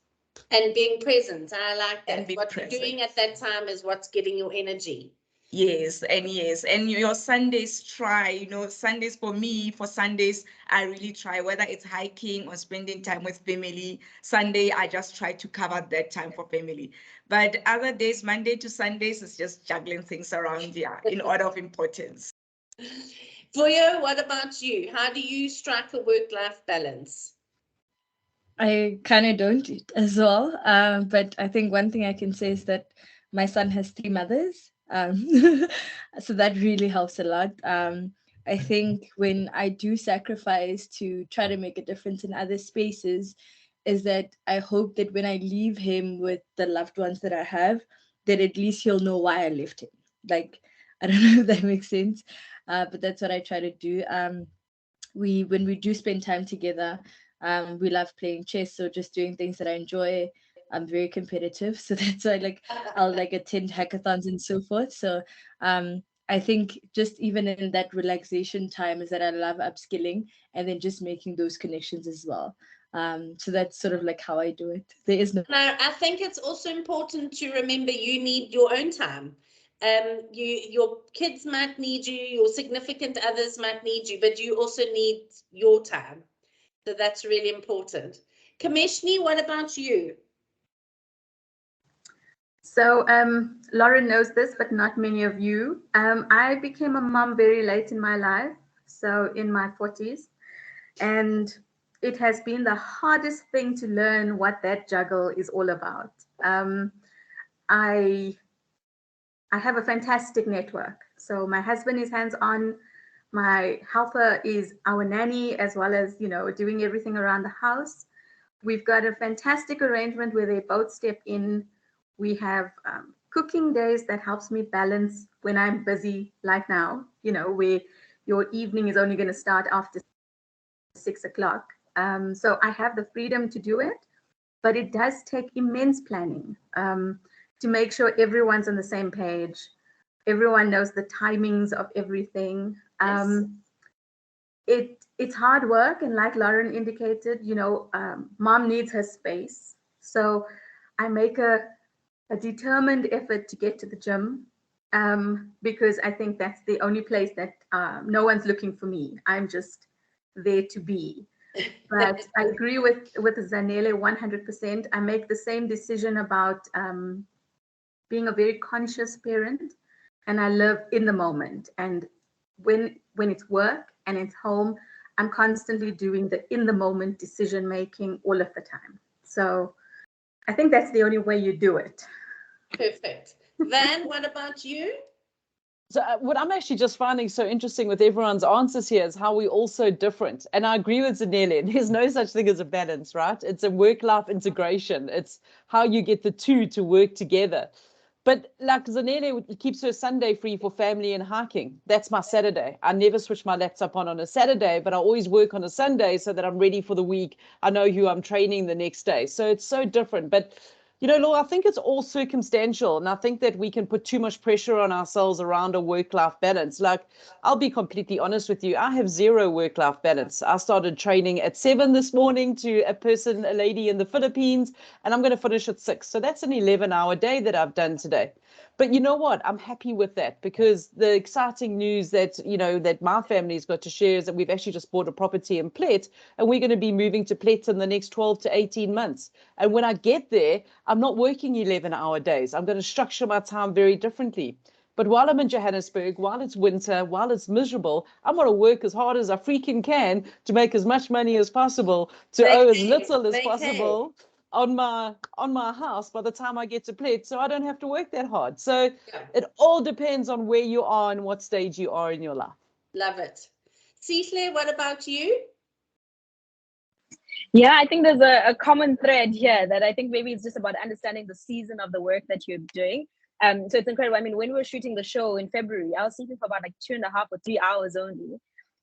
And being present. I like that. And what present. You're doing at that time is what's getting your energy. Yes, and your Sundays, try, you know, Sundays for me, for Sundays, I really try, whether it's hiking or spending time with family. Sunday, I just try to cover that time for family. But other days, Monday to Sundays, is just juggling things around, yeah, in order of importance. Vuyo, what about you? How do you strike a work-life balance? I kind of don't as well, but I think one thing I can say is that my son has 3 mothers, so that really helps a lot. I think when I do sacrifice to try to make a difference in other spaces, is that I hope that when I leave him with the loved ones that I have, that at least he'll know why I left him. Like, I don't know if that makes sense, but that's what I try to do. When we do spend time together, we love playing chess, so just doing things that I enjoy. I'm very competitive, so that's why I'll attend hackathons and so forth. So I think just even in that relaxation time is that I love upskilling and then just making those connections as well. So that's sort of like how I do it. There is no. No, I think it's also important to remember you need your own time. Your kids might need you, your significant others might need you, but you also need your time. So that's really important. Komeshni, what about you? So Lauren knows this, but not many of you. I became a mom very late in my life, so in my 40s. And it has been the hardest thing to learn what that juggle is all about. I have a fantastic network. So my husband is hands-on. My helper is our nanny, as well as, you know, doing everything around the house. We've got a fantastic arrangement where they both step in. We have cooking days that helps me balance when I'm busy, like now, you know, where your evening is only going to start after 6 o'clock. So I have the freedom to do it, but it does take immense planning to make sure everyone's on the same page. Everyone knows the timings of everything. It it's hard work, and like Lauren indicated, you know, mom needs her space. So I make a determined effort to get to the gym, because I think that's the only place that no one's looking for me. I'm just there to be. But I agree with Zanele 100%. I make the same decision about being a very conscious parent, and I live in the moment. And when it's work and it's home, I'm constantly doing the in the moment decision making all of the time. So I think that's the only way you do it. Perfect. Van, what about you? So what I'm actually just finding so interesting with everyone's answers here is how we're all so different. And I agree with Zanele. There's no such thing as a balance, right? It's a work-life integration. It's how you get the two to work together. But like Zanele keeps her Sunday free for family and hiking. That's my Saturday. I never switch my laptop on a Saturday, but I always work on a Sunday so that I'm ready for the week. I know who I'm training the next day. So it's so different. But you know, Laura, I think it's all circumstantial. And I think that we can put too much pressure on ourselves around a work-life balance. Like, I'll be completely honest with you. I have zero work-life balance. I started training at 7 this morning to a lady in the Philippines, and I'm going to finish at 6. So that's an 11-hour day that I've done today. But you know what? I'm happy with that, because the exciting news that, you know, that my family's got to share is that we've actually just bought a property in Plet, and we're going to be moving to Plet in the next 12 to 18 months. And when I get there, I'm not working 11-hour days. I'm going to structure my time very differently. But while I'm in Johannesburg, while it's winter, while it's miserable, I'm going to work as hard as I freaking can to make as much money as possible, to owe as little as possible on my house by the time I get to Plet, so I don't have to work that hard. So it all depends on where you are and what stage you are in your life. Love it. Sihle, what about you? Yeah, I think there's a common thread here that I think maybe it's just about understanding the season of the work that you're doing. So it's incredible. I mean, when we were shooting the show in February, I was sleeping for about like 2.5 or 3 hours only.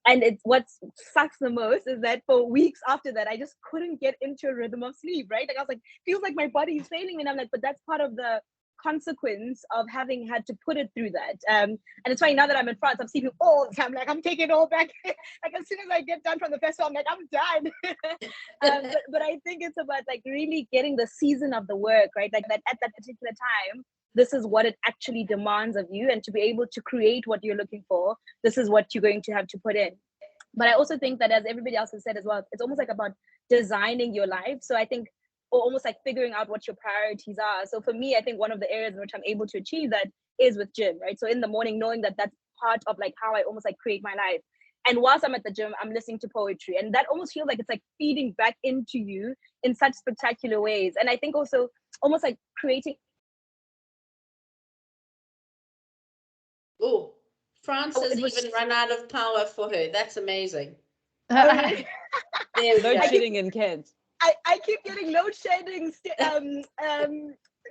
And it's what sucks the most is that for weeks after that, I just couldn't get into a rhythm of sleep, right? Like I was like, feels like my body is failing me. And I'm like, but that's part of the consequence of having had to put it through that. And it's funny, now that I'm in France, I'm sleeping all the time. Like I'm taking it all back. Like as soon as I get done from the festival, I'm like, I'm done. But I think it's about like really getting the season of the work, right? Like that at that particular time, this is what it actually demands of you, and to be able to create what you're looking for, this is what you're going to have to put in. But I also think that, as everybody else has said as well, it's almost like about designing your life. So I think, or almost like figuring out what your priorities are. So for me, I think one of the areas in which I'm able to achieve that is with gym, right? So in the morning, knowing that that's part of like how I almost like create my life. And whilst I'm at the gym, I'm listening to poetry, and that almost feels like it's like feeding back into you in such spectacular ways. And I think also almost like creating. Oh, France has even run out of power for her. That's amazing. Oh, really? Load shedding in Kent. I keep getting load shedding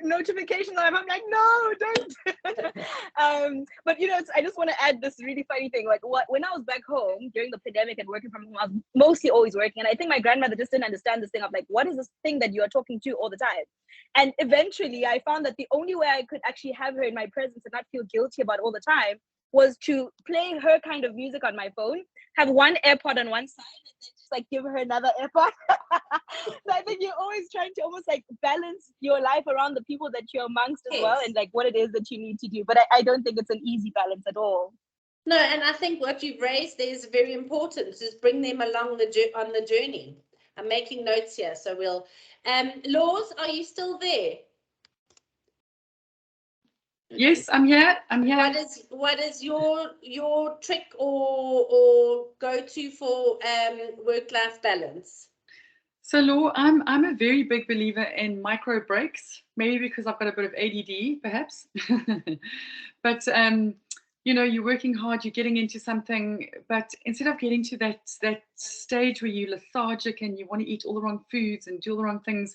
notifications. I'm like, no, don't. But you know, I just want to add this really funny thing. Like when I was back home during the pandemic and working from home, I was mostly always working. And I think my grandmother just didn't understand this thing of like, what is this thing that you are talking to all the time? And eventually I found that the only way I could actually have her in my presence and not feel guilty about all the time was to play her kind of music on my phone, have one AirPod on one side, and then just like give her another AirPod. So I think you're always trying to almost like balance your life around the people that you're amongst as well, and like what it is that you need to do. But I don't think it's an easy balance at all. No, and I think what you've raised there is very important, is bring them along on the journey. I'm making notes here, so we'll. Laws, are you still there? Yes, I'm here. I'm here. What is your trick or go-to for work-life balance? So, Law, I'm a very big believer in micro breaks. Maybe because I've got a bit of ADD, perhaps. But you know, you're working hard, you're getting into something, but instead of getting to that stage where you're lethargic and you want to eat all the wrong foods and do all the wrong things,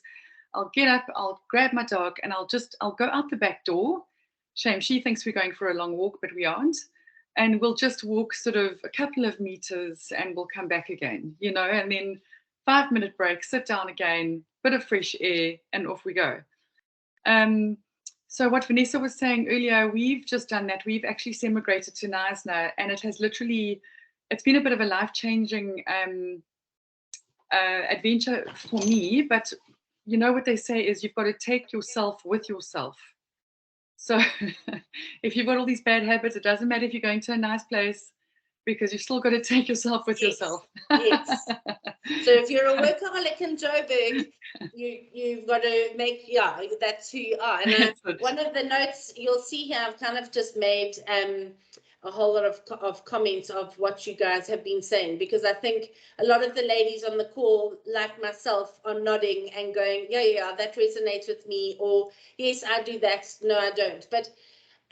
I'll get up, I'll grab my dog, and I'll go out the back door. Shame, she thinks we're going for a long walk, but we aren't. And we'll just walk sort of a couple of meters and we'll come back again, you know, and then 5-minute break, sit down again, bit of fresh air, and off we go. So what Vanessa was saying earlier, we've just done that. We've actually semigrated to Knysna, and it it's been a bit of a life-changing adventure for me. But you know what they say is you've got to take yourself with yourself. So if you've got all these bad habits, it doesn't matter if you're going to a nice place, because you've still got to take yourself with yourself. Yes. So if you're a workaholic in Joburg, you've got to make, yeah, that's who you are. And one of the notes you'll see here, I've kind of just made a whole lot of comments of what you guys have been saying, because I think a lot of the ladies on the call, like myself, are nodding and going, yeah, that resonates with me, or yes, I do that, no, I don't. But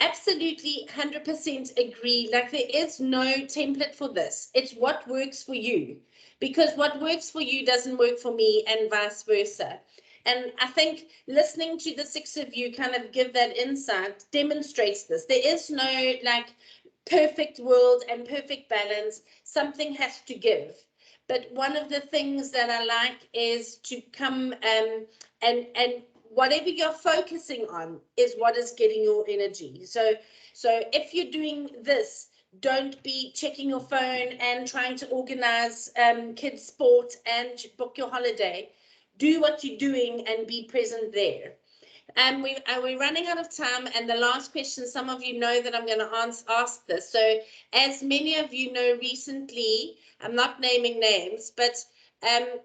absolutely 100% agree. Like, there is no template for this. It's what works for you, because what works for you doesn't work for me, and vice versa. And I think listening to the six of you kind of give that insight demonstrates this. There is no like perfect world and perfect balance. Something has to give. But one of the things that I like is to come and whatever you're focusing on is what is getting your energy. So if you're doing this, don't be checking your phone and trying to organize kids' sport and book your holiday. Do what you're doing and be present there. And we're running out of time. And the last question, some of you know that I'm going to ask this. So as many of you know, recently, I'm not naming names, but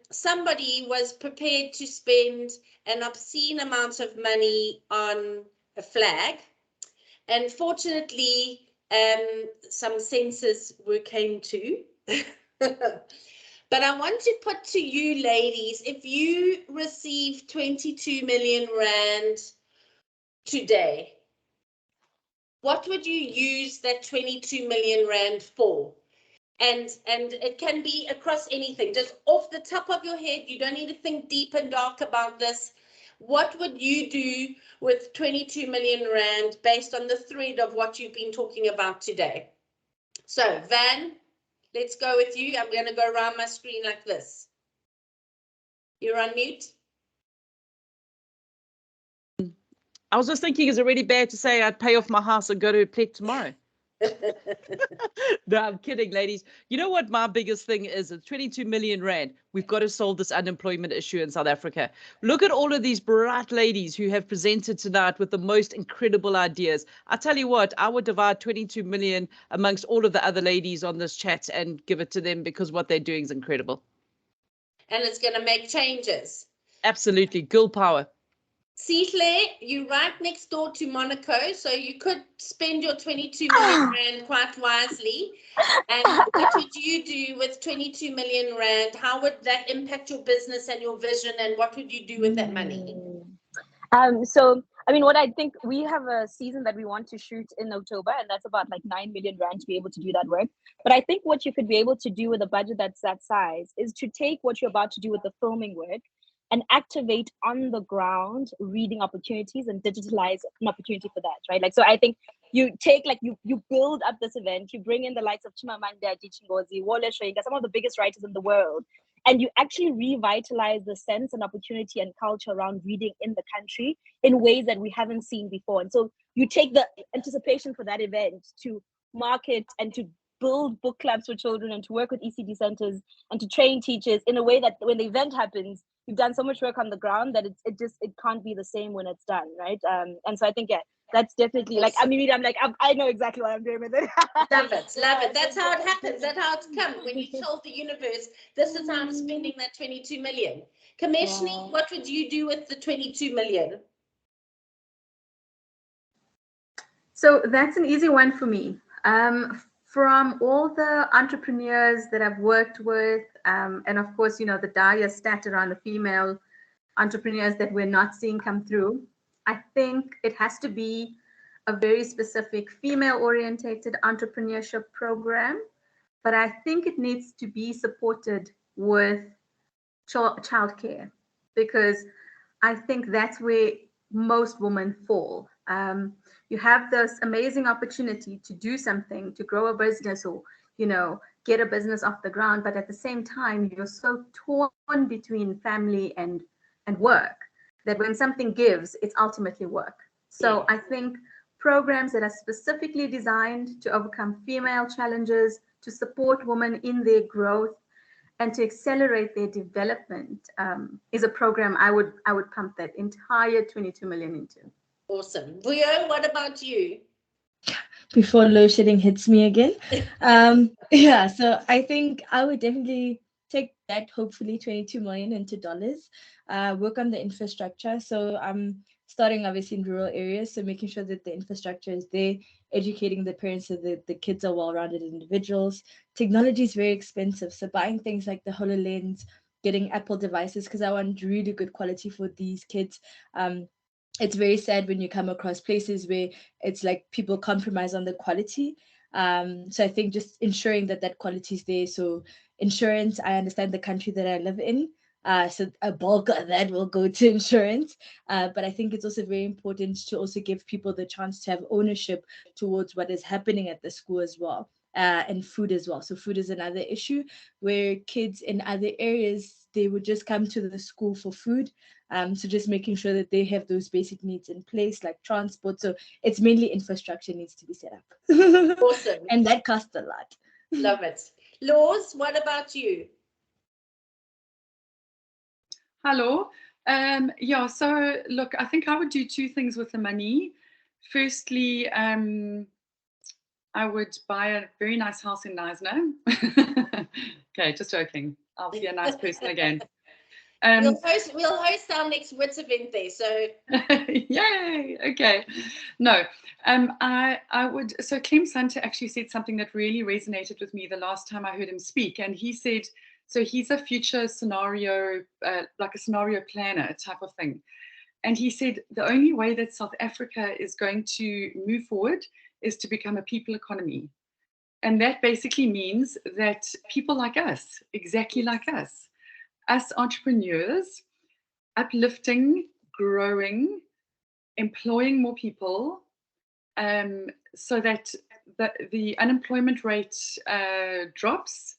somebody was prepared to spend an obscene amount of money on a flag. And fortunately, some censors came to. But I want to put to you, ladies, if you receive 22 million rand today, what would you use that 22 million rand for? And it can be across anything, just off the top of your head. You don't need to think deep and dark about this. What would you do with 22 million rand based on the thread of what you've been talking about today? So, Van, let's go with you. I'm going to go around my screen like this. You're on mute. I was just thinking, is it really bad to say I'd pay off my house and go to a plec tomorrow? No, I'm kidding, ladies. You know what my biggest thing is? At 22 million rand, we've got to solve this unemployment issue in South Africa. Look at all of these bright ladies who have presented tonight with the most incredible ideas. I tell you what, I would divide 22 million amongst all of the other ladies on this chat and give it to them, because what they're doing is incredible. And it's going to make changes. Absolutely. Girl power. Sihle, you're right next door to Monaco, so you could spend your 22 million rand quite wisely. And what would you do with 22 million rand? How would that impact your business and your vision, and what would you do with that money? So, I mean, what I think, we have a season that we want to shoot in October, and that's about like 9 million rand to be able to do that work. But I think what you could be able to do with a budget that's that size is to take what you're about to do with the filming work and activate on the ground reading opportunities and digitalize an opportunity for that, right? Like, so I think you take, like, you build up this event, you bring in the likes of Chimamanda Adichie, Wole Soyinka, some of the biggest writers in the world, and you actually revitalize the sense and opportunity and culture around reading in the country in ways that we haven't seen before. And so you take the anticipation for that event to market and to build book clubs for children and to work with ECD centers and to train teachers in a way that when the event happens, you've done so much work on the ground that it can't be the same when it's done, right? And so I think, yeah, that's definitely, like, I mean, I'm like, I know exactly what I'm doing with it. Love it. That's how it happens. That's how it's come. When you told the universe, this is how I'm spending that 22 million. Komeshni, what would you do with the 22 million? So that's an easy one for me. From all the entrepreneurs that I've worked with, and of course, you know, the dire stat around the female entrepreneurs that we're not seeing come through, I think it has to be a very specific female-orientated entrepreneurship program, but I think it needs to be supported with childcare, because I think that's where most women fall. You have this amazing opportunity to do something, to grow a business, or, you know, get a business off the ground, but at the same time, you're so torn between family and work that when something gives, it's ultimately work. So I think programs that are specifically designed to overcome female challenges, to support women in their growth and to accelerate their development is a program I would pump that entire 22 million into. Awesome. Vuyo, what about you? Before load shedding hits me again. Yeah, so I think I would definitely take that, hopefully 22 million into dollars, work on the infrastructure. So I'm starting obviously in rural areas, so making sure that the infrastructure is there, educating the parents so that the kids are well-rounded individuals. Technology is very expensive, so buying things like the HoloLens, getting Apple devices, because I want really good quality for these kids. It's very sad when you come across places where it's like people compromise on the quality. So I think just ensuring that quality is there. So insurance, I understand the country that I live in. So a bulk of that will go to insurance. But I think it's also very important to also give people the chance to have ownership towards what is happening at the school as well. And food as well. So food is another issue where kids in other areas, they would just come to the school for food. So just making sure that they have those basic needs in place, like transport. So it's mainly infrastructure needs to be set up. Awesome. And that costs a lot. Love it. Laws, what about you? Hello. Yeah, so look, I think I would do two things with the money. Firstly, I would buy a very nice house in Knysna. Okay, just joking. I'll be a nice person again. We'll host our next WIT event there. So yay! Okay, no, I would. So Clem Santa actually said something that really resonated with me the last time I heard him speak, and he said, so he's a future scenario, like a scenario planner type of thing, and he said the only way that South Africa is going to move forward is to become a people economy. And that basically means that people like us, exactly like us entrepreneurs, uplifting, growing, employing more people, so that the unemployment rate drops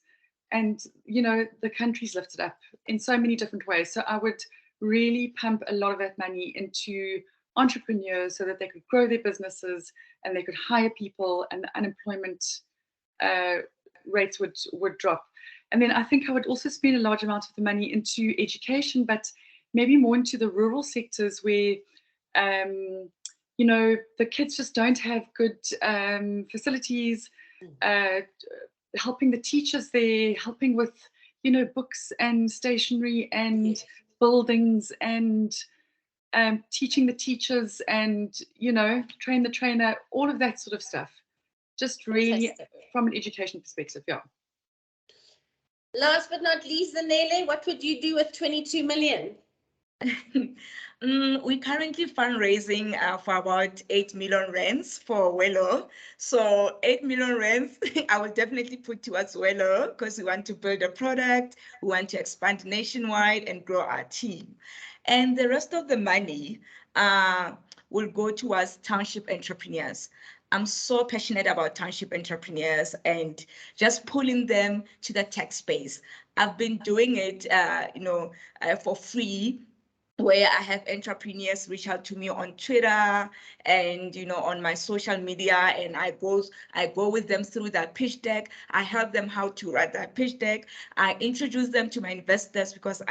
and, you know, the country's lifted up in so many different ways. So I would really pump a lot of that money into entrepreneurs so that they could grow their businesses and they could hire people and the unemployment rates would drop. And then I think I would also spend a large amount of the money into education, but maybe more into the rural sectors where, you know, the kids just don't have good facilities, helping the teachers there, helping with, you know, books and stationery and buildings and teaching the teachers and, you know, train the trainer, all of that sort of stuff. Just really Fantastic. From an education perspective, yeah. Last but not least, Zanele, what would you do with 22 million? We're currently fundraising for about 8 million rands for Vuyo. So 8 million rands, I will definitely put towards Vuyo because we want to build a product, we want to expand nationwide and grow our team. And the rest of the money will go towards township entrepreneurs. I'm so passionate about township entrepreneurs and just pulling them to the tech space. I've been doing it, for free, where I have entrepreneurs reach out to me on Twitter and, you know, on my social media, and I go with them through that pitch deck. I help them how to write that pitch deck. I introduce them to my investors because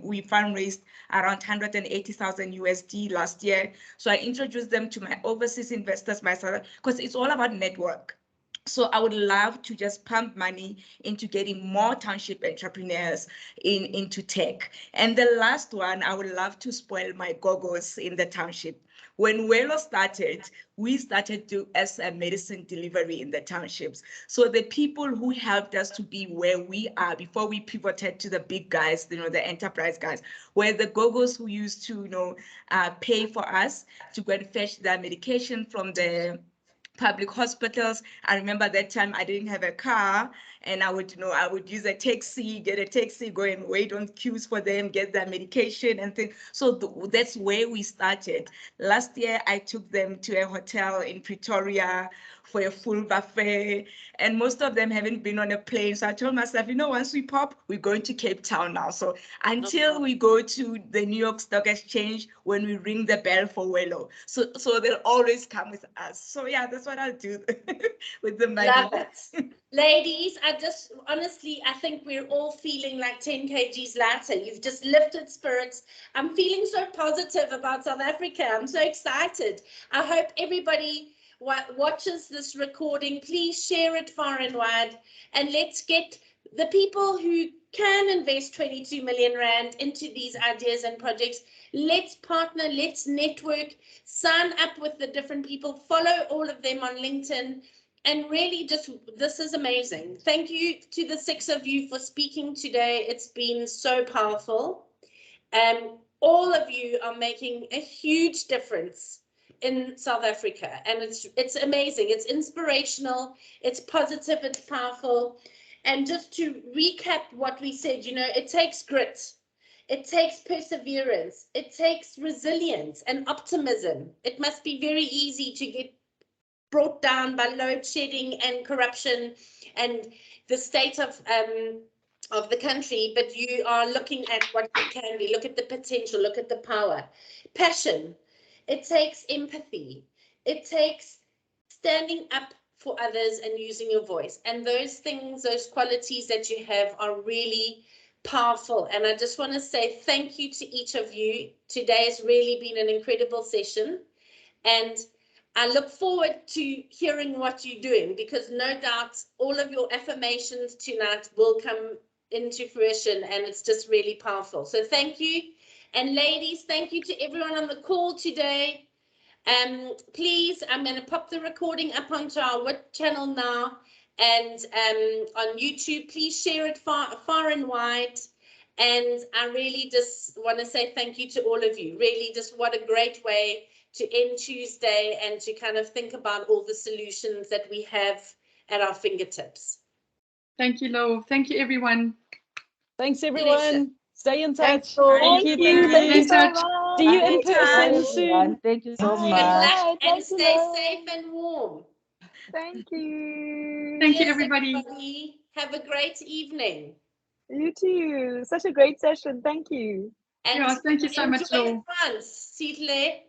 we fundraised around 180,000 USD last year. So I introduced them to my overseas investors myself because it's all about network. So I would love to just pump money into getting more township entrepreneurs into tech. And the last one, I would love to spoil my gogos in the township. When Vuyo started, we started as a medicine delivery in the townships. So the people who helped us to be where we are before we pivoted to the big guys, you know, the enterprise guys, were the gogos who used to, you know, pay for us to go and fetch their medication from the public hospitals. I remember that time I didn't have a car and I would use a taxi, get a taxi, go and wait on queues for them, get their medication and things. So that's where we started. Last year, I took them to a hotel in Pretoria for a full buffet, and most of them haven't been on a plane. So I told myself, you know, once we pop, we're going to Cape Town now. So until we go to the New York Stock Exchange, when we ring the bell for Vuyo, so they'll always come with us. So yeah, that's what I'll do with the money. Love it. Ladies, honestly, I think we're all feeling like 10 kgs lighter. You've just lifted spirits. I'm feeling so positive about South Africa. I'm so excited. I hope everybody watches this recording. Please share it far and wide, and let's get the people who can invest 22 million rand into these ideas and projects. Let's partner, let's network, sign up with the different people, follow all of them on LinkedIn. And really this is amazing. Thank you to the 6 of you for speaking today. It's been so powerful. All of you are making a huge difference in South Africa. And it's amazing. It's inspirational. It's positive. It's powerful. And just to recap what we said, it takes grit. It takes perseverance. It takes resilience and optimism. It must be very easy to get brought down by load shedding and corruption and the state of the country, but you are looking at what you can be. Look at the potential, look at the power. Passion. It takes empathy. It takes standing up for others and using your voice. And those things, those qualities that you have are really powerful. And I just want to say thank you to each of you. Today has really been an incredible session. And I look forward to hearing what you're doing, because no doubt all of your affirmations tonight will come into fruition, and it's just really powerful. So thank you. And ladies, thank you to everyone on the call today. Please, I'm going to pop the recording up onto our WIT channel now, and on YouTube, please share it far and wide. And I really just want to say thank you to all of you. Really, just what a great way to end Tuesday and to kind of think about all the solutions that we have at our fingertips. Thank you, Lo. Thank you, everyone. Thanks, everyone. Stay in touch. Thank you. Thank you so much. See you in person soon. Thank you so Good much. luck and stay safe and warm. Thank you. Thank you, Yes, everybody. Have a great evening. You too. Such a great session. Thank you. And Yeah, thank you so much, enjoy Lo. France, Sihle.